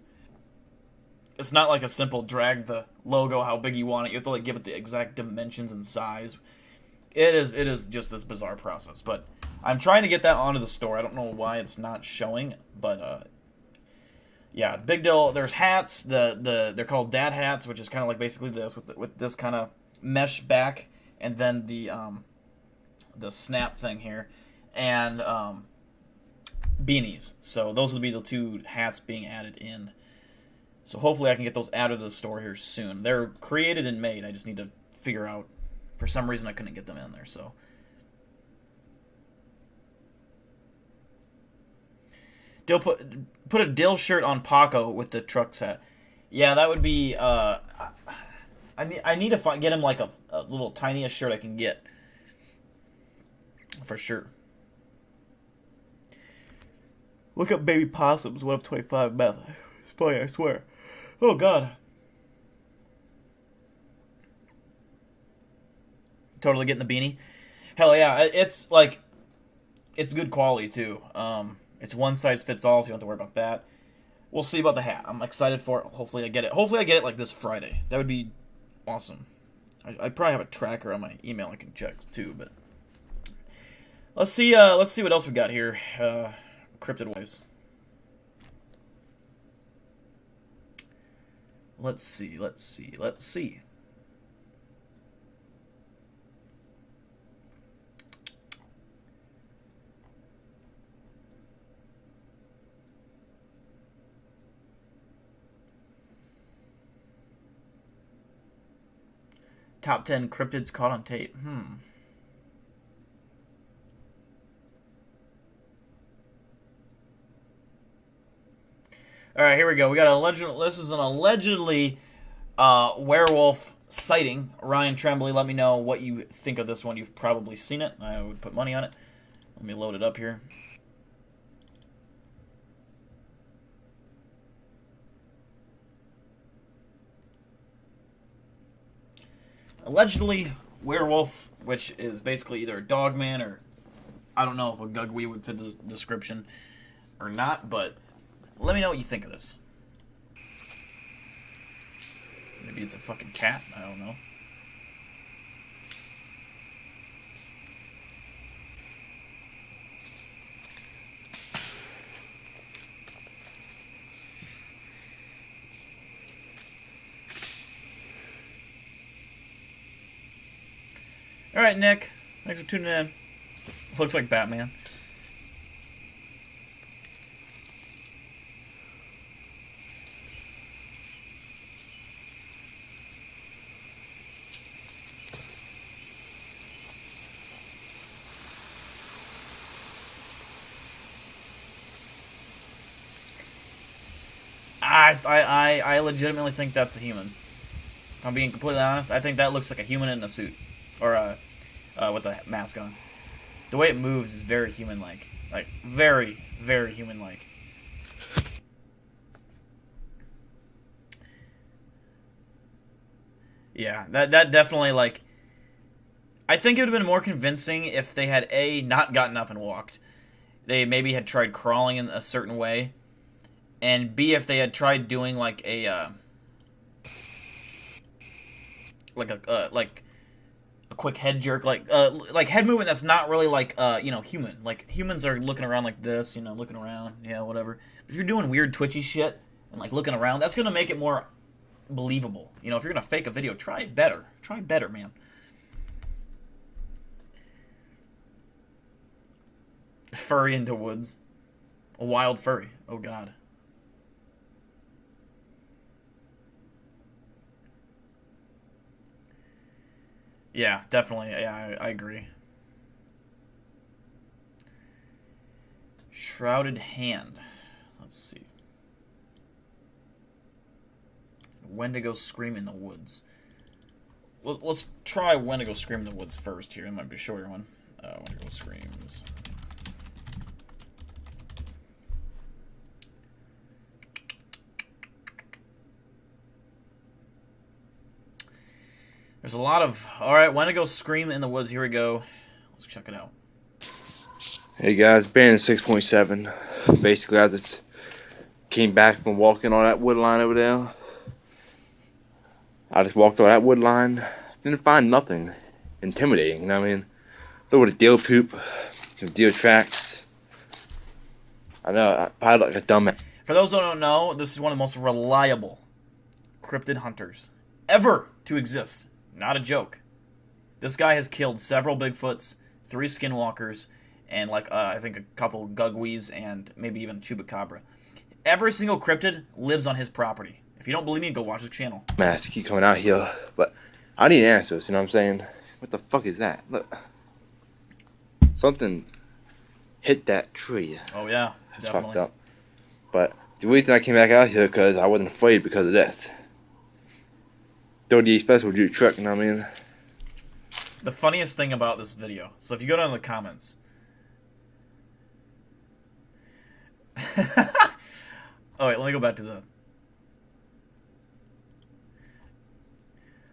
It's not like a simple drag the logo how big you want it. You have to, like, give it the exact dimensions and size. It is just this bizarre process. But I'm trying to get that onto the store. I don't know why it's not showing, but yeah, big deal. There's hats. They're called dad hats, which is kind of like basically this with this kind of mesh back, and then the snap thing here, and beanies. So those will be the 2 hats being added in. So hopefully I can get those added to the store here soon. They're created and made. I just need to figure out. For some reason I couldn't get them in there. So Dill put a Dill shirt on Paco with the truck set. Yeah, that would be. I need to get him like a little tiniest shirt I can get. For sure. Look up baby possums. 1 of 25 meth. It's funny, I swear. Oh God. Totally getting the beanie. Hell yeah, it's like, it's good quality too. It's one size fits all, so you don't have to worry about that. We'll see about the hat. I'm excited for it. Hopefully I get it. Hopefully I get it like this Friday. That would be awesome. I probably have a tracker on my email I can check too, but let's see what else we got here. Cryptid wise. Let's see. Top 10 cryptids caught on tape. All right, here we go. We got this is an allegedly werewolf sighting. Ryan Tremblay, let me know what you think of this one. You've probably seen it. I would put money on it. Let me load it up here. Allegedly werewolf, which is basically either a dog man or I don't know if a gugwee would fit the description or not, but let me know what you think of this. Maybe it's a fucking cat. I don't know. Alright, Nick. Thanks for tuning in. Looks like Batman. I legitimately think that's a human. If I'm being completely honest, I think that looks like a human in a suit. Or with a mask on. The way it moves is very human-like. Like, very, very human-like. Yeah, that definitely, like... I think it would have been more convincing if they had, A, not gotten up and walked. They maybe had tried crawling in a certain way. And B, if they had tried doing, like, a... like a quick head jerk, like head movement that's not really like human. Like humans are looking around like this, looking around, yeah, whatever. But if you're doing weird twitchy shit and like looking around, that's gonna make it more believable. If you're gonna fake a video, try it better. Try better, man. Furry into woods, a wild furry. Oh God. Yeah, definitely. Yeah, I agree. Shrouded hand. Let's see. Wendigo scream in the woods. Let's try Wendigo scream in the woods first here. It might be a shorter one. Wendigo screams. There's a lot of... Alright, Wendigo scream in the woods. Here we go. Let's check it out. Hey guys, Bandit 6.7. Basically, I just came back from walking on that wood line over there. I just walked on that wood line, didn't find nothing intimidating, you know what I mean? A little bit of deer poop, some deer tracks. I know, I probably look like a dumbass. For those who don't know, this is one of the most reliable cryptid hunters ever to exist. Not a joke. This guy has killed several Bigfoots, 3 skinwalkers, and I think a couple gugwees and maybe even chupacabra. Every single cryptid lives on his property. If you don't believe me, go watch his channel. Mask keep coming out here, but I need answers, you know what I'm saying? What the fuck is that? Look. Something hit that tree. Oh yeah, It's definitely. fucked up. But the reason I came back out here because I wasn't afraid because of this. 38 special do truck, you know what I mean? The funniest thing about this video, so if you go down to the comments. Oh wait, let me go back to the...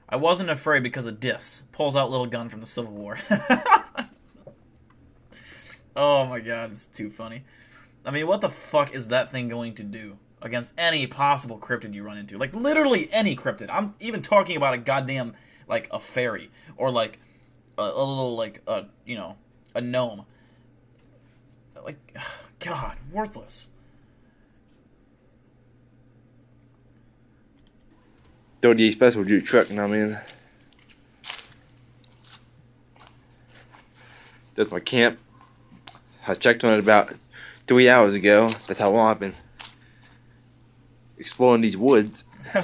I wasn't afraid because of Dis. Pulls out little gun from the Civil War. Oh my god, it's too funny. I mean, what the fuck is that thing going to do against any possible cryptid you run into? Like, literally any cryptid. I'm even talking about a goddamn, like, a fairy. Or, like, a little, like, you know, a gnome. Like, God, worthless. 38 special do truck, you know what I mean? That's my camp. I checked on it about 3 hours ago. That's how long I've been exploring these woods.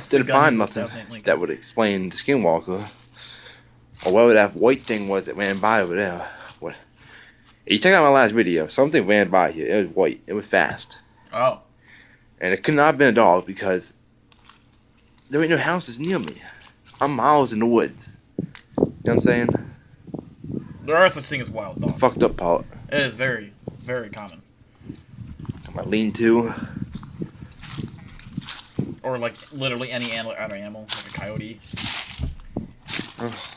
Didn't find nothing that would explain the skinwalker. Or whatever that white thing was that ran by over there. What? You check out my last video. Something ran by here. It was white. It was fast. Oh. And it could not have been a dog because there ain't no houses near me. I'm miles in the woods. You know what I'm saying? There are such things as wild dogs. Fucked up part. It is very, very common. Got my lean-to. Or, like, literally any other animal, like a coyote. Oh,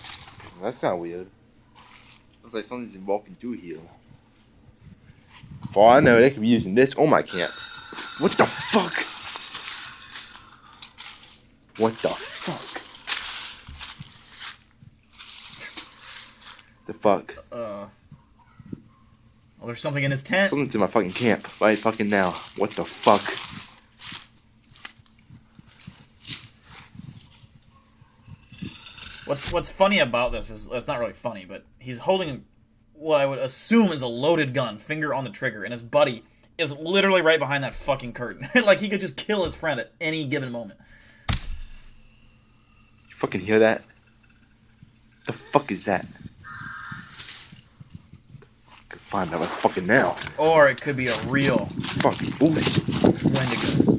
that's kind of weird. Looks like something's been walking through here. For all I know, they could be using this on my camp. What the fuck? What the fuck? The fuck? Well, there's something in his tent. Something's in my fucking camp right fucking now. What the fuck? What's funny about this is, it's not really funny, but he's holding what I would assume is a loaded gun, finger on the trigger, and his buddy is literally right behind that fucking curtain. Like, he could just kill his friend at any given moment. You fucking hear that? The fuck is that? I could find out right fucking now. Or it could be a real fucking bullshit. Wendigo.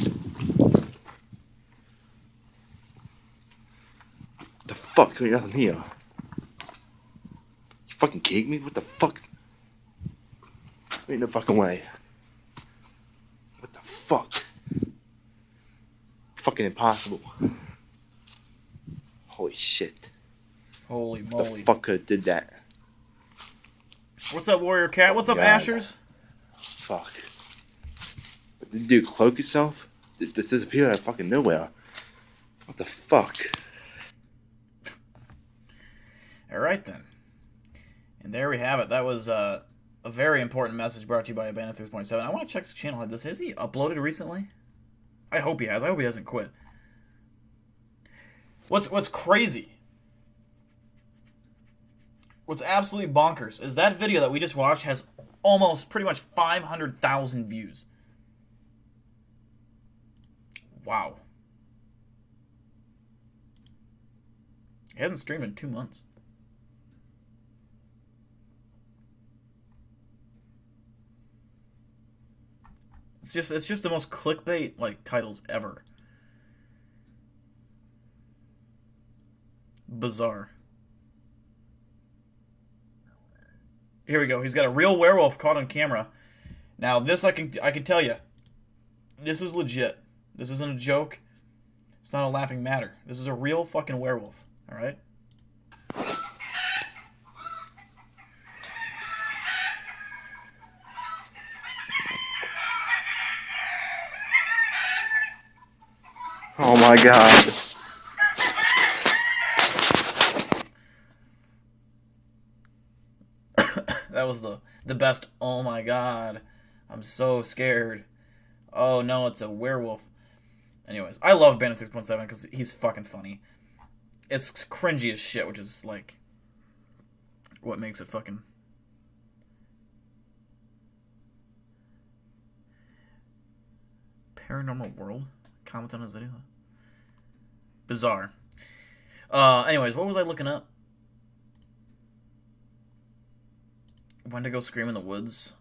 The fuck? There ain't nothing here. You fucking kidding me? What the fuck? Ain't no fucking way. What the fuck? Fucking impossible. Holy shit. Holy What moly. the fuck could have did that? What's up, Warrior Cat? What's up, God. Ashers? Fuck. Did the dude cloak itself? Did this disappear out of fucking nowhere? What the fuck? Alright then. And there we have it. That was a very important message brought to you by Bandit 6.7. I want to check his channel. Has he uploaded recently? I hope he has. I hope he doesn't quit. What's crazy? What's absolutely bonkers is that video that we just watched has almost pretty much 500,000 views. Wow. He hasn't streamed in 2 months. It's just the most clickbait like titles ever. Bizarre. Here we go. He's got a real werewolf caught on camera. Now this I can tell you. This is legit. This isn't a joke. It's not a laughing matter. This is a real fucking werewolf. All right? my god. That was the best. Oh my god. I'm so scared. Oh no, it's a werewolf. Anyways, I love Bandit 6.7 because he's fucking funny. It's cringy as shit, which is like what makes it fucking. Paranormal World? Comment on his video. Bizarre. Anyways, what was I looking up? When to go scream in the woods?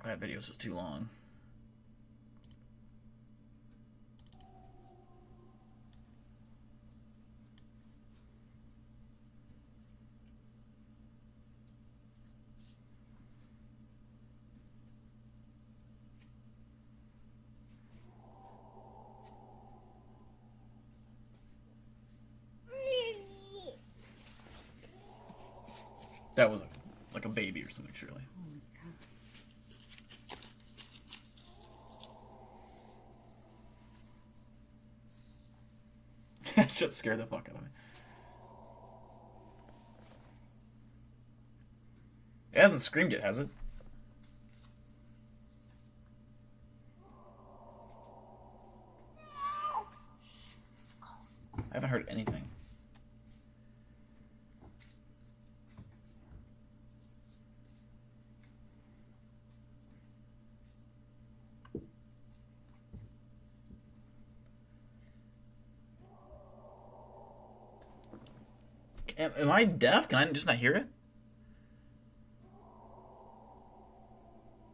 That video's just too long. That was like a baby or something, surely. That shit scared the fuck out of me. It hasn't screamed yet, has it? I haven't heard anything. Am I deaf? Can I just not hear it?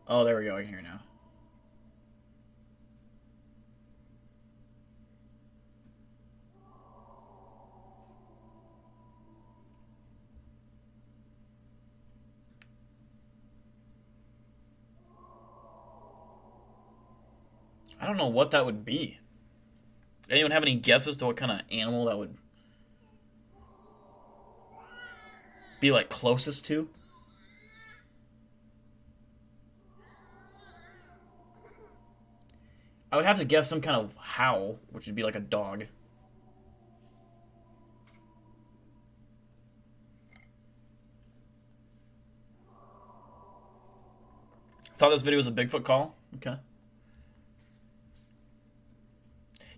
Oh, there we go. I can hear it now. I don't know what that would be. Anyone have any guesses to what kind of animal that would be like closest to? I would have to guess some kind of howl, which would be like a dog. Thought this video was a Bigfoot call? Okay.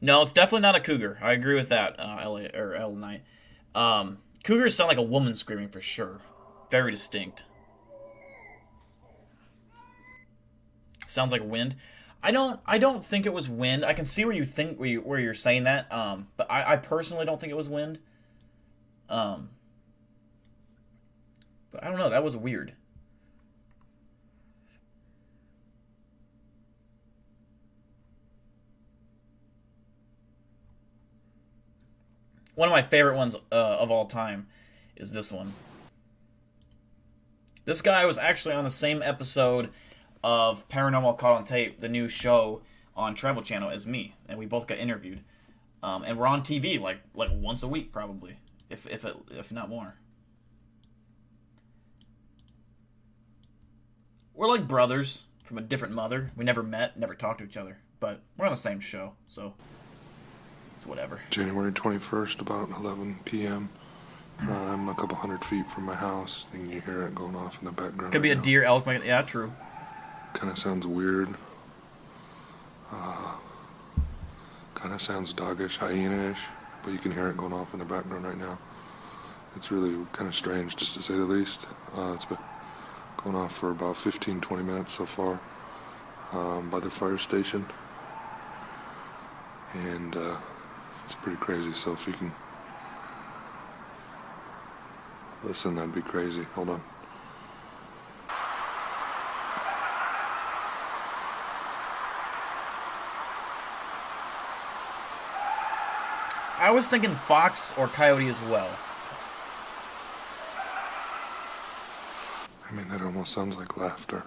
No, it's definitely not a cougar. I agree with that, L Knight. Cougars sound like a woman screaming for sure. Very distinct. Sounds like wind. I don't think it was wind. I can see where you're saying that. But I personally don't think it was wind. But I don't know. That was weird. One of my favorite ones of all time is this one. This guy was actually on the same episode of Paranormal Caught on Tape, the new show on Travel Channel, as me, and we both got interviewed. And we're on TV like once a week probably, if not more. We're like brothers from a different mother. We never met, never talked to each other, but we're on the same show, so. Whatever. January 21st, about 11 p.m. I'm a couple hundred feet from my house, and you hear it going off in the background. Could be a deer, elk. Yeah, true. Kind of sounds weird. Kind of sounds doggish, hyena-ish, but you can hear it going off in the background right now. It's really kind of strange, just to say the least. It's been going off for about 15-20 minutes so far by the fire station. And it's pretty crazy, so if you can listen, that'd be crazy. Hold on. I was thinking fox or coyote as well. I mean, that almost sounds like laughter.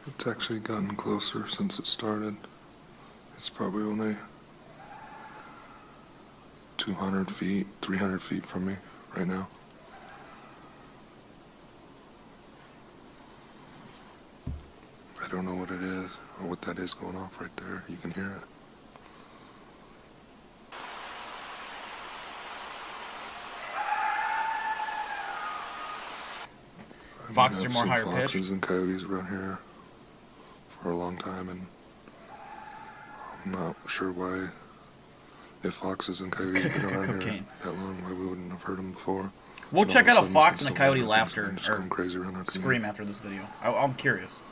It's actually gotten closer since it started. It's probably only 200 feet, 300 feet from me right now. I don't know what it is or what that is going off right there. You can hear it. Foxes are I've more seen higher pitched. foxes and coyotes around here for a long time, and I'm not sure why. If foxes and coyotes have been around here that long, why we wouldn't have heard them before. We'll And check all out of a sudden, fox since and a the coyote weather, laughter things just or going crazy around our scream community. after this video. I'm curious.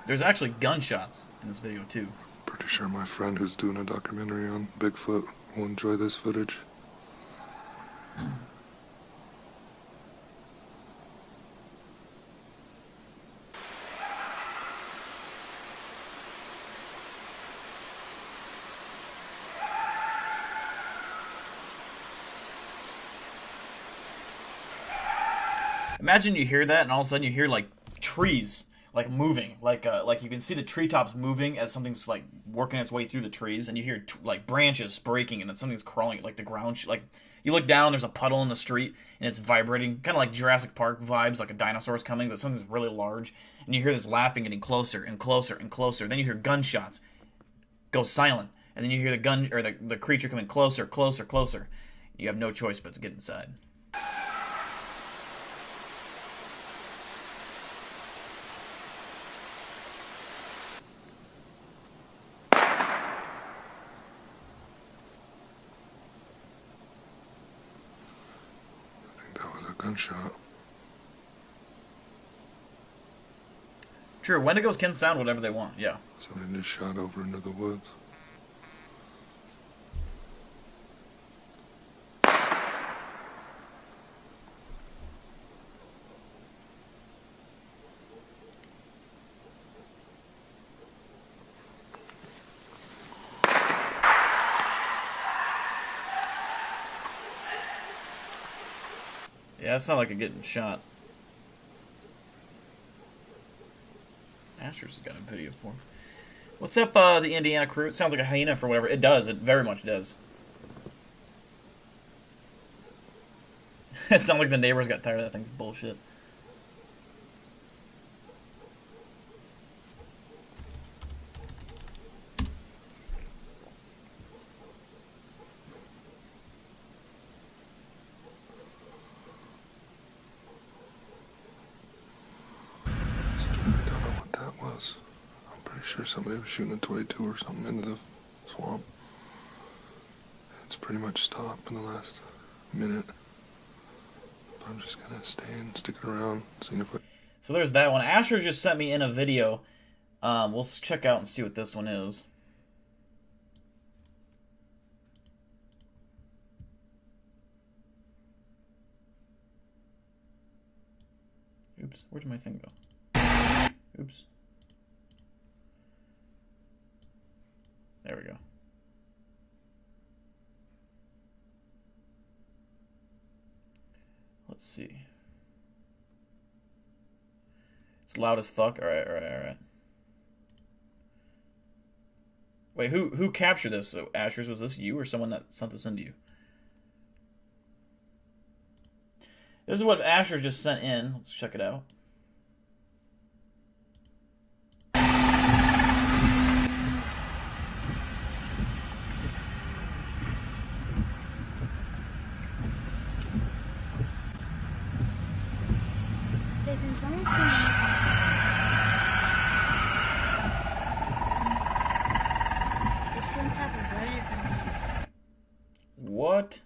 There's actually gunshots in this video too. Pretty sure my friend who's doing a documentary on Bigfoot will enjoy this footage. Imagine you hear that, and all of a sudden you hear like trees like moving, like you can see the treetops moving as something's like working its way through the trees, and you hear like branches breaking, and then something's crawling, like the ground. Like you look down, there's a puddle in the street, and it's vibrating, kind of like Jurassic Park vibes, like a dinosaur's coming, but something's really large, and you hear this laughing getting closer and closer and closer. Then you hear gunshots, go silent, and then you hear the gun or the creature coming closer, closer, closer. You have no choice but to get inside. Gunshot. True, Wendigos can sound whatever they want, yeah. Somebody just shot over into the woods. Yeah, it's not like a getting shot. Asher's has got a video for him. What's up, the Indiana crew? It sounds like a hyena for whatever. It does. It very much does. It sounds like the neighbors got tired of that thing's bullshit. Sure, somebody was shooting a 22 or something into the swamp. It's pretty much stopped in the last minute. But I'm just gonna stay and stick it around, seeing if So there's that one. Asher just sent me in a video. We'll check out and see what this one is. Oops, where did my thing go? Oops. There we go. Let's see. It's loud as fuck. Alright. Wait, who captured this? So, Ashers, was this you or someone that sent this into you? This is what Asher just sent in. Let's check it out. What?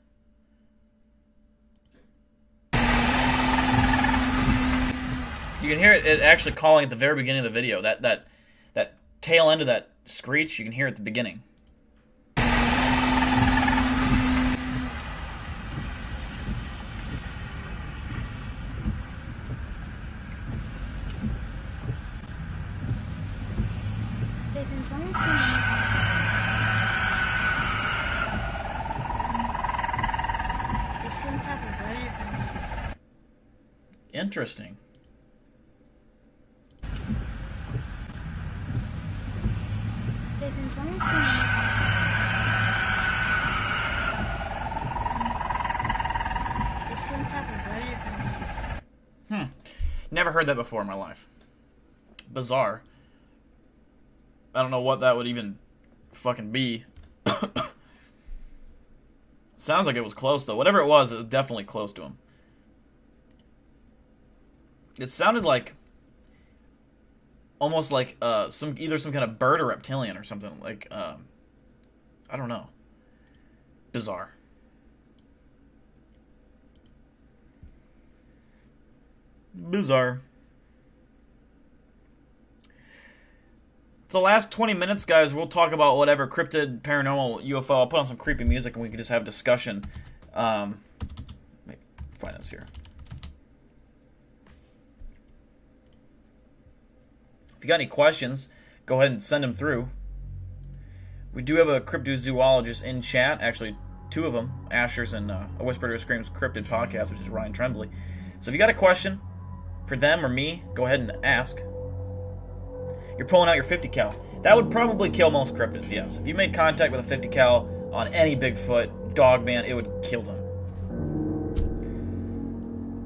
You can hear it actually calling at the very beginning of the video. That tail end of that screech, you can hear at the beginning. Interesting. Never heard that before in my life. Bizarre. I don't know what that would even fucking be. Sounds like it was close, though. Whatever it was definitely close to him. It sounded like... almost like either some kind of bird or reptilian or something. Like, I don't know. Bizarre. Bizarre. For the last 20 minutes, guys, we'll talk about whatever cryptid, paranormal, UFO. I'll put on some creepy music and we can just have discussion. Let me find this here. If you got any questions, go ahead and send them through. We do have a cryptozoologist in chat. Actually, two of them. Asher's and A Whisper to Scream's Cryptid Podcast, which is Ryan Tremblay. So if you got a question for them or me, go ahead and ask. You're pulling out your 50 cal. That would probably kill most cryptids, yes. If you made contact with a 50 cal on any Bigfoot, Dogman, it would kill them.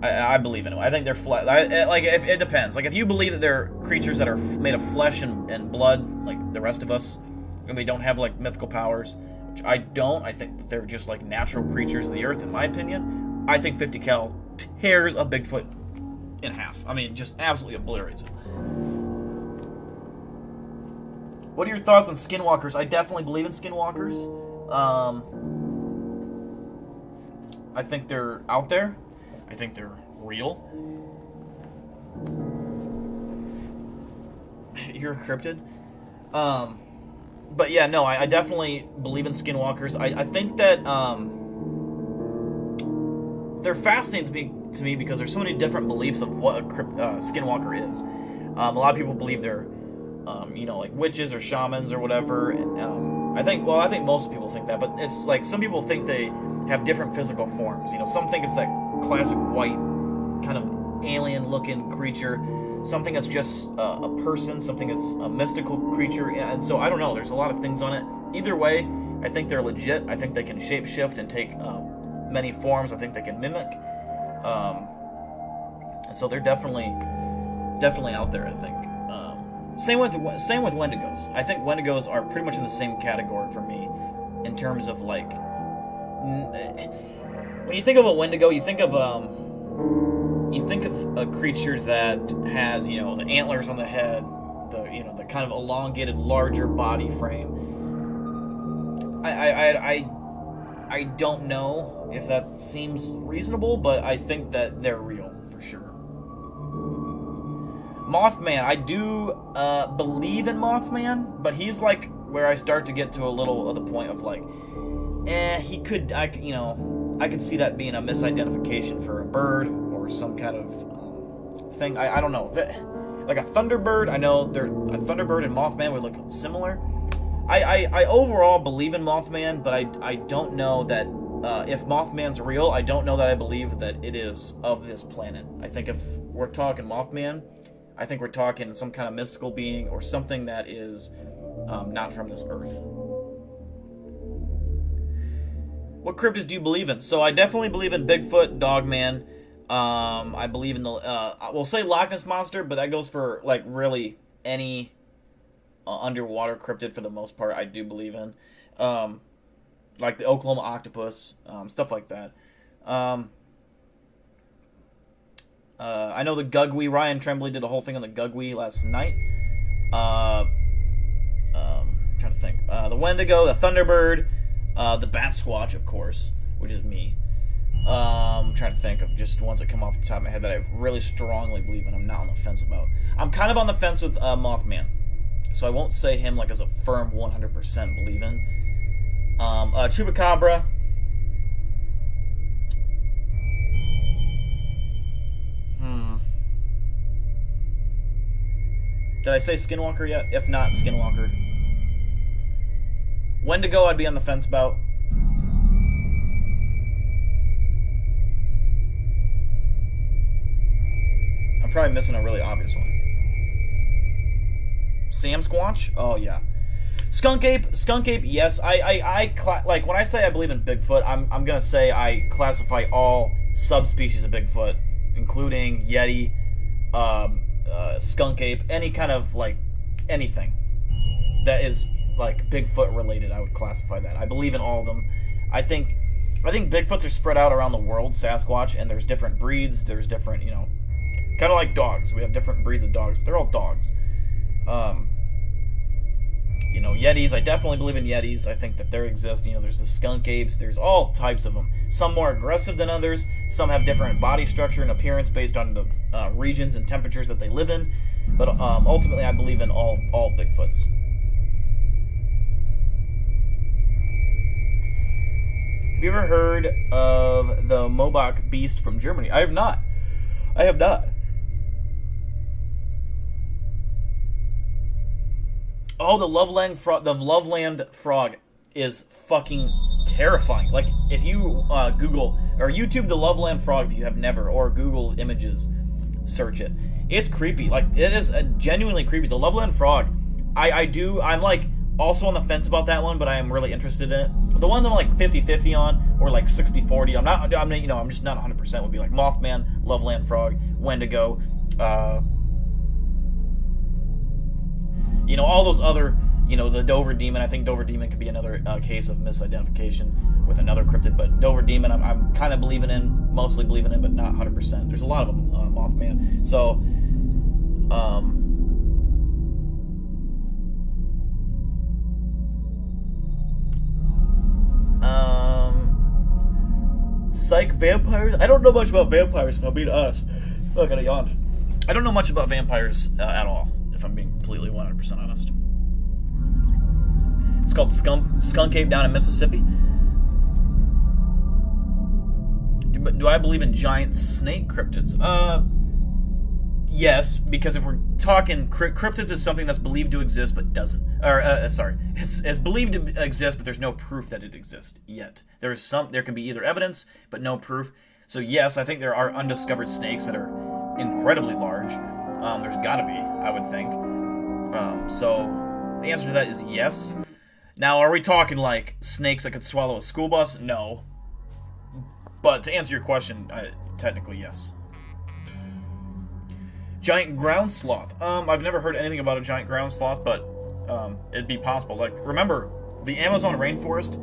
I believe in it. I think they're it depends. Like, if you believe that they're creatures that are made of flesh and blood, like the rest of us, and they don't have, like, mythical powers, which I don't. I think that they're just, like, natural creatures of the earth, in my opinion. I think 50 cal tears a Bigfoot in half. I mean, just absolutely obliterates it. What are your thoughts on skinwalkers? I definitely believe in skinwalkers. I think they're out there. I think they're real. You're a cryptid? But yeah, no, I definitely believe in skinwalkers. I think that they're fascinating to me because there's so many different beliefs of what a skinwalker is. A lot of people believe they're like witches or shamans or whatever. I think most people think that, but it's like some people think they have different physical forms. Some think it's that classic white kind of alien-looking creature. Something that's just a person. Something that's a mystical creature. And so I don't know. There's a lot of things on it. Either way, I think they're legit. I think they can shapeshift and take many forms. I think they can mimic. And so they're definitely out there, I think. Same with Wendigos. I think Wendigos are pretty much in the same category for me in terms of, like, when you think of a Wendigo, you think of a creature that has, the antlers on the head, the kind of elongated, larger body frame. I don't know if that seems reasonable, but I think that they're real for sure. Mothman, I do believe in Mothman, but he's like where I start to get to a little of the point of like, he could, I could see that being a misidentification for a bird or some kind of thing. I don't know. Like a thunderbird, I know a thunderbird and Mothman would look similar. I overall believe in Mothman, but I don't know that if Mothman's real, I don't know that I believe that it is of this planet. I think if we're talking Mothman, I think we're talking some kind of mystical being or something that is not from this earth. What cryptids do you believe in? So I definitely believe in Bigfoot, Dogman. I believe in we'll say Loch Ness Monster, but that goes for like really any underwater cryptid for the most part. I do believe in, like the Oklahoma octopus, stuff like that. I know the Gugwe. Ryan Tremblay did a whole thing on the Gugwe last night. Trying to think. The Wendigo, the Thunderbird, the Bat Squatch, of course, which is me. I'm trying to think of just ones that come off the top of my head that I really strongly believe in. I'm not on the fence about. I'm kind of on the fence with Mothman, so I won't say him like as a firm 100% believe in. Chupacabra. Did I say Skinwalker yet? If not, Skinwalker. Wendigo, I'd be on the fence about. I'm probably missing a really obvious one. Sam Squatch? Oh, yeah. Skunk ape, yes. Like, when I say I believe in Bigfoot, I'm gonna say I classify all subspecies of Bigfoot, including Yeti, skunk ape, any kind of, like, anything that is, like, Bigfoot related, I would classify that. I believe in all of them. I think Bigfoots are spread out around the world, Sasquatch, and there's different breeds, there's different, you know, kind of like dogs. We have different breeds of dogs, but they're all dogs. You know, Yetis, I definitely believe in Yetis. I think that there exist, you know, there's the skunk apes, there's all types of them. Some more aggressive than others, some have different body structure and appearance based on the regions and temperatures that they live in, but ultimately I believe in all Bigfoots. Have you ever heard of the Mobach beast from Germany? I have not. Oh, the Loveland frog is fucking terrifying. Like, if you Google or YouTube the Loveland frog, if you have never, or Google images, search it. It's creepy. Like, it is genuinely creepy. The Loveland frog, I'm like also on the fence about that one, but I am really interested in it. The ones I'm like 50-50 on, or like 60-40. I'm just not 100%. Would be like Mothman, Loveland frog, Wendigo. You know, all those other, you know, the Dover Demon. I think Dover Demon could be another case of misidentification with another cryptid, but Dover Demon I'm kind of mostly believing in, but not 100%. There's a lot of them, Mothman. So, psych vampires? I don't know much about vampires, if I'm being honest. Oh, I gotta yawn. I don't know much about vampires at all, if I'm being completely 100% honest. It's called Skunk Ape down in Mississippi. Do I believe in giant snake cryptids? Yes, because if we're talking cryptids is something that's believed to exist but doesn't. It's believed to exist, but there's no proof that it exists yet. There can be either evidence but no proof. So yes, I think there are undiscovered snakes that are incredibly large. There's gotta be, I would think. So the answer to that is yes. Now, are we talking like snakes that could swallow a school bus? No. But to answer your question, technically yes. Giant ground sloth. I've never heard anything about a giant ground sloth, but it'd be possible. Like, remember, the Amazon rainforest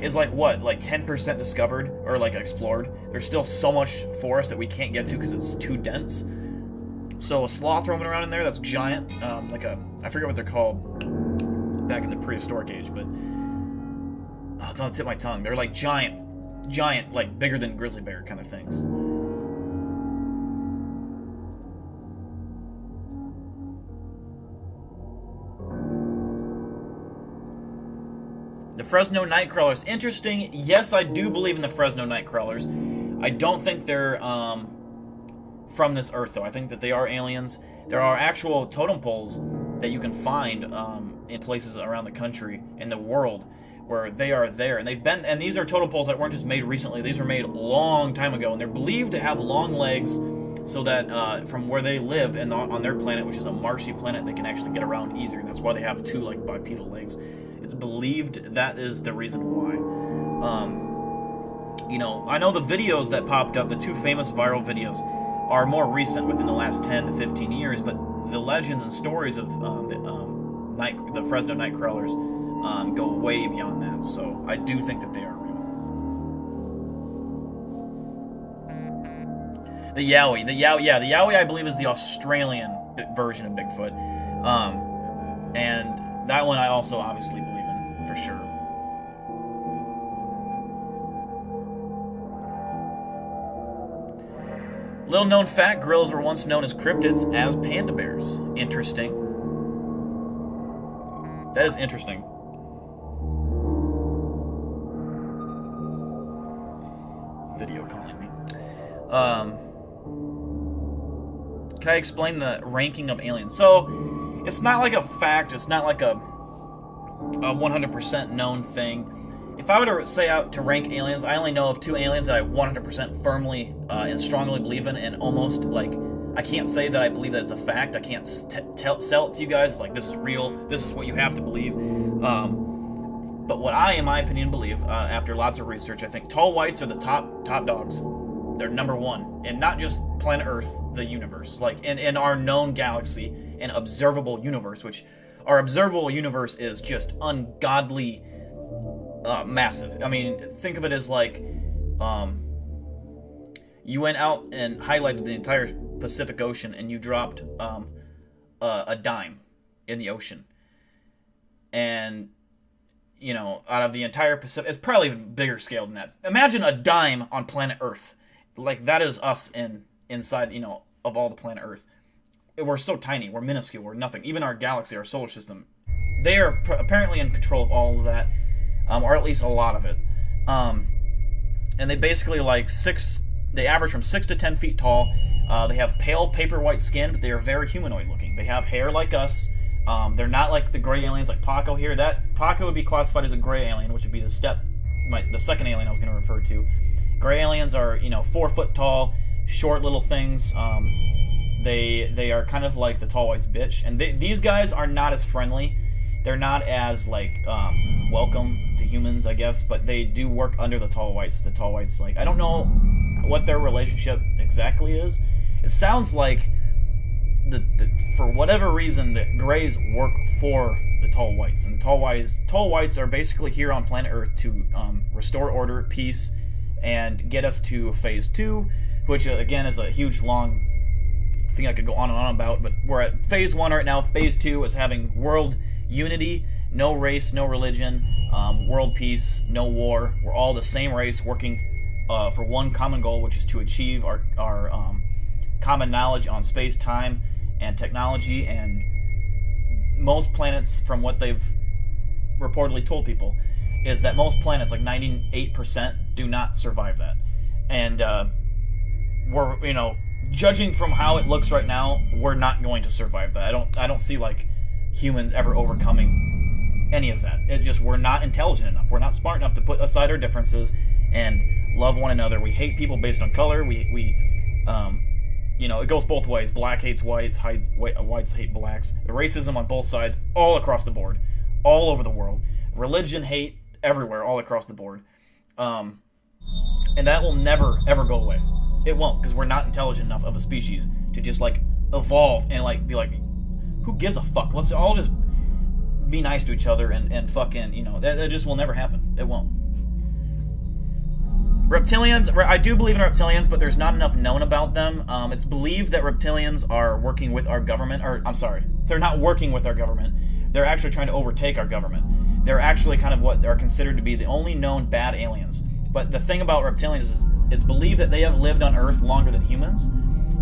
is like what? Like 10% discovered or like explored. There's still so much forest that we can't get to because it's too dense. So a sloth roaming around in there that's giant, I forget what they're called back in the prehistoric age, but it's on the tip of my tongue. They're like giant, like bigger than grizzly bear kind of things. The Fresno Nightcrawlers. Interesting. Yes, I do believe in the Fresno Nightcrawlers. I don't think they're from this earth, though. I think that they are aliens. There are actual totem poles that you can find in places around the country, in the world, where they are there. And these are totem poles that weren't just made recently. These were made a long time ago, and they're believed to have long legs so that from where they live and on their planet, which is a marshy planet, they can actually get around easier, and that's why they have two like bipedal legs. It's believed that is the reason why. You know, I know the videos that popped up, the two famous viral videos, are more recent, within the last 10 to 15 years, but the legends and stories of the Fresno Nightcrawlers go way beyond that, so I do think that they are real. The Yowie I believe is the Australian version of Bigfoot, and that one I also obviously believe in, for sure. Little known fact, gorillas were once known as cryptids as panda bears. Interesting. That is interesting. Video calling me. Can I explain the ranking of aliens? So, it's not like a fact, it's not like a 100% known thing. If I were to say out to rank aliens, I only know of two aliens that I 100% firmly and strongly believe in, and almost like I can't say that I believe that it's a fact. I can't sell it to you guys like this is real. This is what you have to believe. But what I, in my opinion, believe after lots of research, I think tall whites are the top dogs. They're number one, and not just planet Earth, the universe, like in our known galaxy, an observable universe, which our observable universe is just ungodly massive. I mean, think of it as like you went out and highlighted the entire Pacific Ocean and you dropped a dime in the ocean. And, you know, out of the entire Pacific, it's probably even bigger scale than that. Imagine a dime on planet Earth. Like, that is us inside, you know, of all the planet Earth. We're so tiny. We're minuscule. We're nothing. Even our galaxy, our solar system, they are apparently in control of all of that, or at least a lot of it. And they basically they average from 6 to 10 feet tall. They have pale paper white skin, but they are very humanoid looking. They have hair like us. They're not like the gray aliens like Paco here. That Paco would be classified as a gray alien, which would be the second alien I was going to refer to. Gray aliens are, you know, 4 foot tall, short little things. They are kind of like the tall whites bitch, and these guys are not as friendly. They're not as like welcome to humans, I guess, but they do work under the tall whites. The tall whites, like, I don't know what their relationship exactly is. It sounds like for whatever reason the grays work for the tall whites, and the tall whites are basically here on planet Earth to restore order, peace, and get us to phase 2, which again is a huge long thing I could go on and on about, but we're at phase 1 right now. Phase 2 is having world unity, no race, no religion, world peace, no war. We're all the same race working for one common goal, which is to achieve our common knowledge on space, time, and technology. And most planets, from what they've reportedly told people, is that most planets, like 98%, do not survive that. And we're, you know, judging from how it looks right now, we're not going to survive that. I don't see like humans ever overcoming any of that. It just, we're not intelligent enough. We're not smart enough to put aside our differences and love one another. We hate people based on color. We you know, it goes both ways. Black hates whites, whites hate blacks. Racism on both sides, all across the board, all over the world. Religion hate everywhere, all across the board. And that will never, ever go away. It won't, because we're not intelligent enough of a species to just, like, evolve and, like, be like, who gives a fuck? Let's all just be nice to each other and fucking, you know, that just will never happen. It won't. Reptilians, I do believe in reptilians, but there's not enough known about them. It's believed that reptilians are working with our government, or, I'm sorry, they're not working with our government. They're actually trying to overtake our government. They're actually kind of what are considered to be the only known bad aliens. But the thing about reptilians is it's believed that they have lived on Earth longer than humans,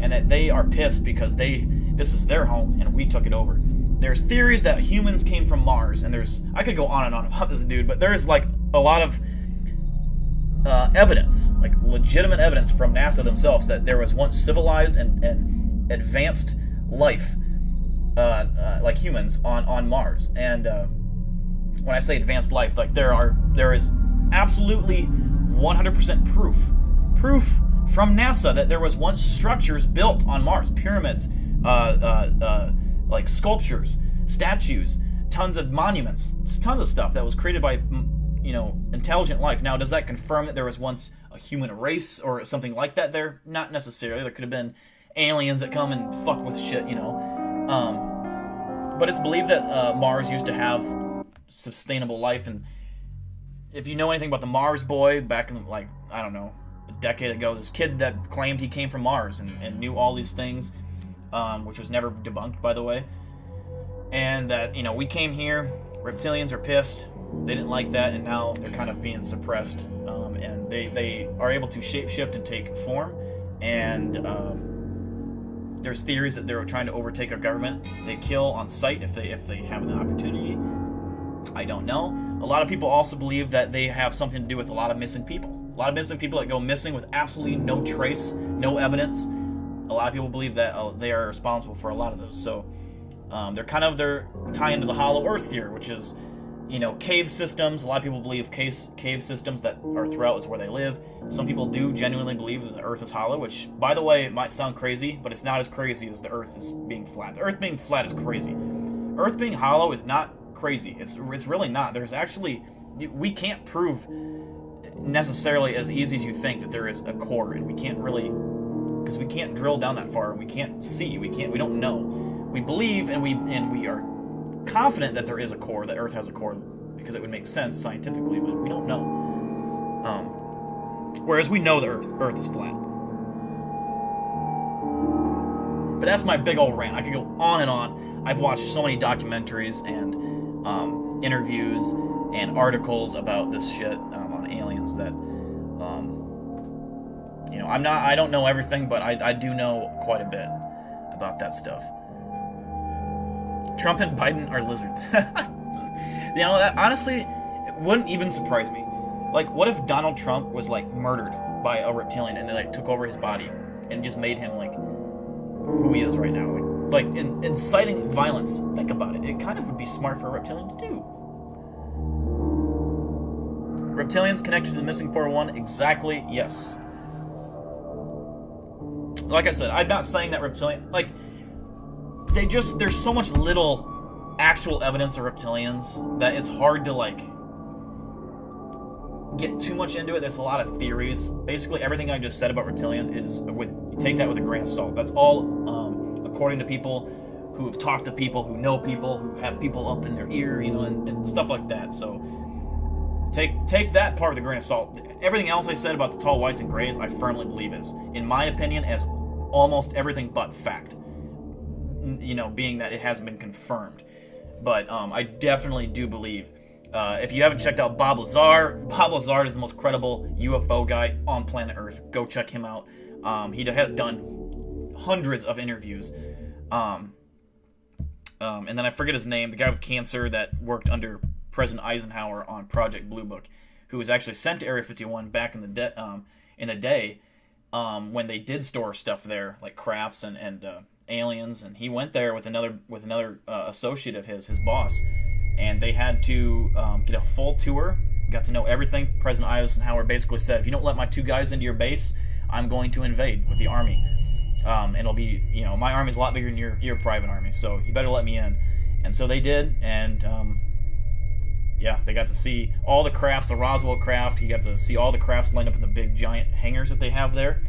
and that they are pissed because this is their home and we took it over. There's theories that humans came from Mars, and I could go on and on about this dude, but there's like a lot of evidence, like legitimate evidence from NASA themselves, that there was once civilized and advanced life, like humans, on Mars. And when I say advanced life, like there is absolutely 100% proof from NASA that there was once structures built on Mars, pyramids, like sculptures, statues, tons of monuments, tons of stuff that was created by, you know, intelligent life. Now, does that confirm that there was once a human race or something like that there? Not necessarily. There could have been aliens that come and fuck with shit, you know. But it's believed that Mars used to have sustainable life. And if you know anything about the Mars boy, back in, like, I don't know, a decade ago, this kid that claimed he came from Mars and knew all these things, which was never debunked, by the way. And that, you know, we came here, reptilians are pissed, they didn't like that, and now they're kind of being suppressed, and they are able to shapeshift and take form, and there's theories that they're trying to overtake our government. They kill on sight if they have the opportunity. I don't know. A lot of people also believe that they have something to do with a lot of missing people. A lot of missing people that go missing with absolutely no trace, no evidence. A lot of people believe that they are responsible for a lot of those. So they're tie into the hollow earth theory, which is cave systems. A lot of people believe cave systems that are throughout is where they live. Some people do genuinely believe that the Earth is hollow, which, by the way, it might sound crazy, but it's not as crazy as the Earth is being flat. The Earth being flat is crazy. Earth being hollow is not crazy. It's really not. There's actually... We can't prove necessarily as easy as you think that there is a core, and we can't really... Because we can't drill down that far, and we can't see. We don't know. We believe, and we are confident that there is a core, that Earth has a core, because it would make sense scientifically, but we don't know. Whereas we know the Earth is flat. But that's my big old rant. I could go on and on. I've watched so many documentaries and interviews and articles about this shit on aliens that, I don't know everything, but I do know quite a bit about that stuff. Trump and Biden are lizards. That honestly, it wouldn't even surprise me. Like, what if Donald Trump was, like, murdered by a reptilian and they, like, took over his body and just made him, like, who he is right now? Like inciting violence. Think about it. It kind of would be smart for a reptilian to do. Reptilians connected to the missing 401? Exactly, yes. Like I said, I'm not saying that reptilian... Like, there's so much little actual evidence of reptilians that it's hard to, like, get too much into it. There's a lot of theories. Basically, everything I just said about reptilians is you take that with a grain of salt. That's all according to people who have talked to people, who know people, who have people up in their ear, and stuff like that. So take that part with a grain of salt. Everything else I said about the tall whites and grays, I firmly believe is, in my opinion, as almost everything but fact. Being that it hasn't been confirmed. But I definitely do believe. If you haven't checked out Bob Lazar is the most credible UFO guy on planet Earth. Go check him out. He has done hundreds of interviews. And then I forget his name, the guy with cancer that worked under President Eisenhower on Project Blue Book, who was actually sent to Area 51 back in the day when they did store stuff there, like crafts and aliens, and he went there with another associate of his boss, and they had to get a full tour, got to know everything. President Eisenhower basically said, if you don't let my two guys into your base, I'm going to invade with the army. And it'll be, my army's a lot bigger than your private army, so you better let me in. And so they did, and they got to see all the crafts, the Roswell craft. He got to see all the crafts lined up in the big giant hangars that they have there.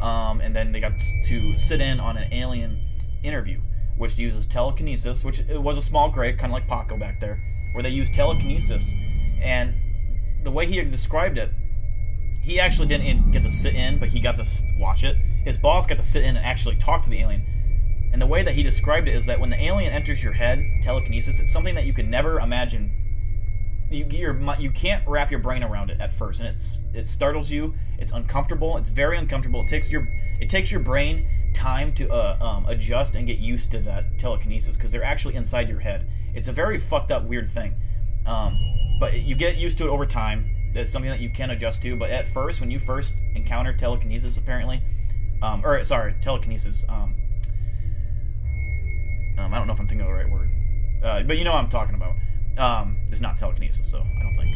And then they got to sit in on an alien interview, which uses telekinesis, which it was a small gray, kind of like Paco back there, where they use telekinesis. And the way he described it, he actually didn't get to sit in, but he got to watch it. His boss got to sit in and actually talk to the alien. And the way that he described it is that when the alien enters your head, telekinesis, it's something that you can never imagine. You can't wrap your brain around it at first, and it startles you. It's uncomfortable. It's very uncomfortable. It takes your brain time to adjust and get used to that telekinesis, because they're actually inside your head. It's a very fucked up, weird thing. But you get used to it over time. It's something that you can adjust to. But at first, when you first encounter telekinesis, apparently, telekinesis. I don't know if I'm thinking of the right word, but you know what I'm talking about. It's not telekinesis, though, I don't think.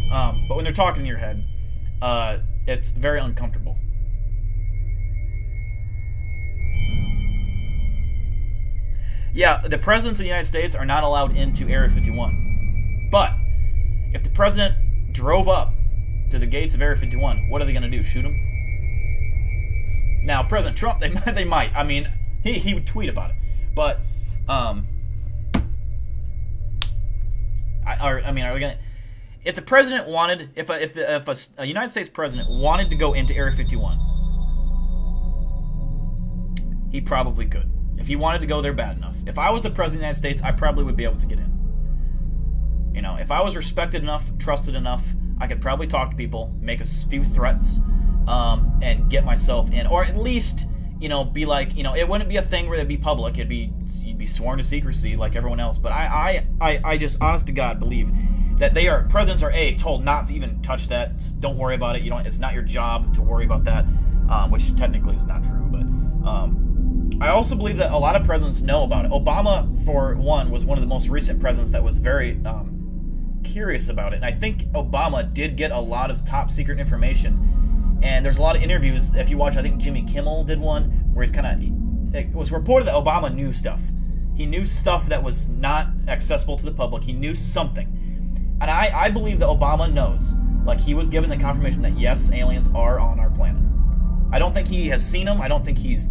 But when they're talking in your head, it's very uncomfortable. Yeah, the presidents of the United States are not allowed into Area 51. But if the president drove up to the gates of Area 51, what are they going to do? Shoot him? Now, President Trump, they might. I mean, he would tweet about it. But, are we going to... If the president wanted... If a United States president wanted to go into Area 51, he probably could. If he wanted to go there bad enough. If I was the president of the United States, I probably would be able to get in. If I was respected enough, trusted enough, I could probably talk to people, make a few threats, and get myself in. Or at least, be like, it wouldn't be a thing where it'd be public. You'd be sworn to secrecy like everyone else. But I just, honest to God, believe that presidents are told not to even touch that. Don't worry about it. It's not your job to worry about that, which technically is not true. But I also believe that a lot of presidents know about it. Obama, for one, was one of the most recent presidents that was very curious about it. And I think Obama did get a lot of top secret information. And there's a lot of interviews. If you watch, I think Jimmy Kimmel did one where he's it was reported that Obama knew stuff. He knew stuff that was not accessible to the public. He knew something. And I believe that Obama knows. Like, he was given the confirmation that, yes, aliens are on our planet. I don't think he has seen them. I don't think he's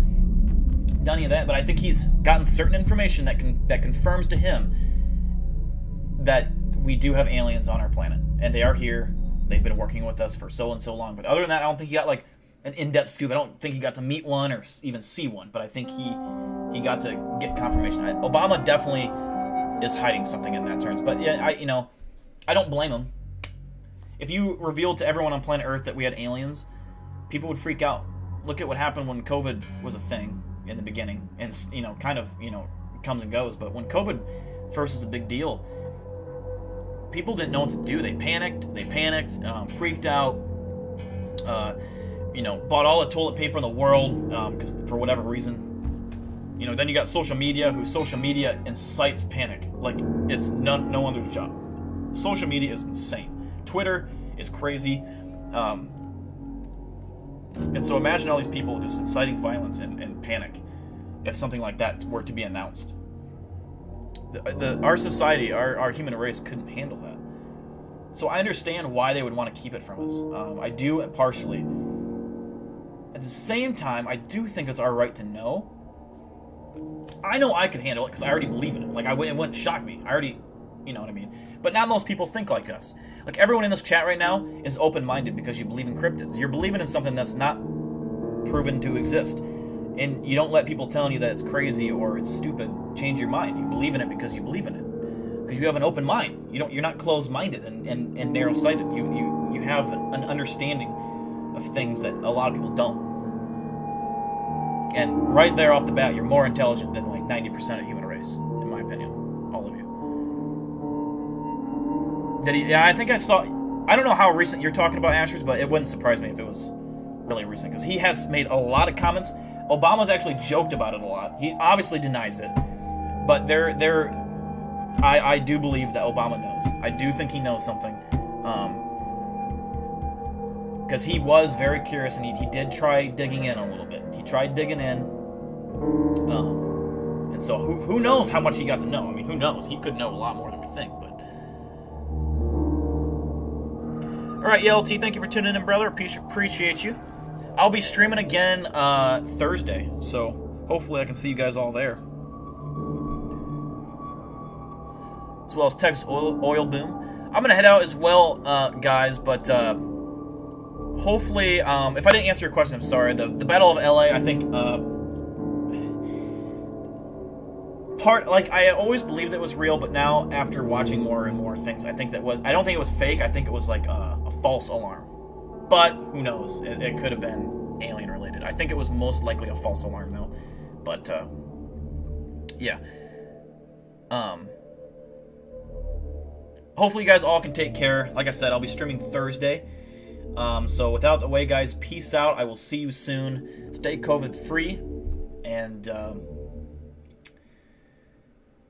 done any of that. But I think he's gotten certain information that confirms to him that we do have aliens on our planet. And they are here. They've been working with us for so and so long. But other than that, I don't think he got, like, an in-depth scoop. I don't think he got to meet one or even see one. But I think he got to get confirmation. Obama definitely is hiding something in that terms. But, yeah, I don't blame him. If you revealed to everyone on planet Earth that we had aliens, people would freak out. Look at what happened when COVID was a thing in the beginning. And, kind of, comes and goes. But when COVID first was a big deal, people didn't know what to do. They panicked, freaked out, bought all the toilet paper in the world, because for whatever reason. Then you got social media, whose social media incites panic. Like, it's no other job. Social media is insane. Twitter is crazy. And so imagine all these people just inciting violence and panic if something like that were to be announced. Our society, our human race couldn't handle that. So I understand why they would want to keep it from us. I do, partially. At the same time, I do think it's our right to know. I know I could handle it because I already believe in it. Like, it wouldn't shock me. I already, you know what I mean? But not most people think like us. Like, everyone in this chat right now is open-minded because you believe in cryptids. You're believing in something that's not proven to exist. And you don't let people telling you that it's crazy or it's stupid change your mind. You believe in it because you believe in it. Because you have an open mind. You're not closed-minded and narrow-sighted. You have an understanding of things that a lot of people don't. And right there off the bat, you're more intelligent than like 90% of the human race, in my opinion. All of you. I think I saw... I don't know how recent you're talking about, Ashers, but it wouldn't surprise me if it was really recent. Because he has made a lot of comments. Obama's actually joked about it a lot. He obviously denies it. But I do believe that Obama knows. I do think he knows something. Because he was very curious, and he did try digging in a little bit. He tried digging in. And so who knows how much he got to know. I mean, who knows? He could know a lot more than we think, but... Alright, ELT, thank you for tuning in, brother. Appreciate you. I'll be streaming again Thursday, so hopefully I can see you guys all there. As well as Texas Oil Boom. I'm going to head out as well, guys, but hopefully, if I didn't answer your question, I'm sorry. The Battle of LA, I think, I always believed it was real, but now, after watching more and more things, I don't think it was fake. I think it was like a false alarm. But, who knows? It could have been alien-related. I think it was most likely a false alarm, though. But, yeah. Hopefully you guys all can take care. Like I said, I'll be streaming Thursday. So without the way, guys, peace out. I will see you soon. Stay COVID-free. And,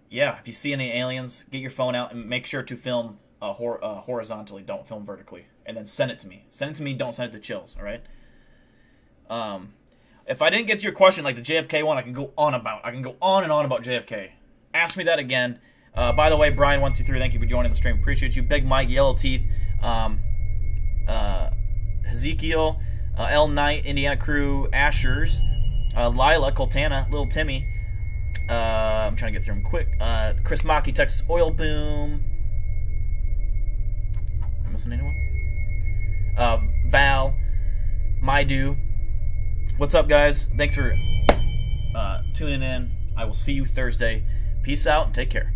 yeah, if you see any aliens, get your phone out and make sure to film horizontally. Don't film vertically. And then send it to me. Send it to me. Don't send it to Chills, all right? If I didn't get to your question, like the JFK one, I can go on and on about JFK. Ask me that again. By the way, Brian123, thank you for joining the stream. Appreciate you. Big Mike, Yellow Teeth, Ezekiel, L Knight, Indiana Crew, Ashers, Lila, Coltana, Little Timmy. I'm trying to get through them quick. Chris Maki, Texas Oil Boom. Am I missing anyone? Val, Maidu. What's up, guys? Thanks for tuning in. I will see you Thursday. Peace out and take care.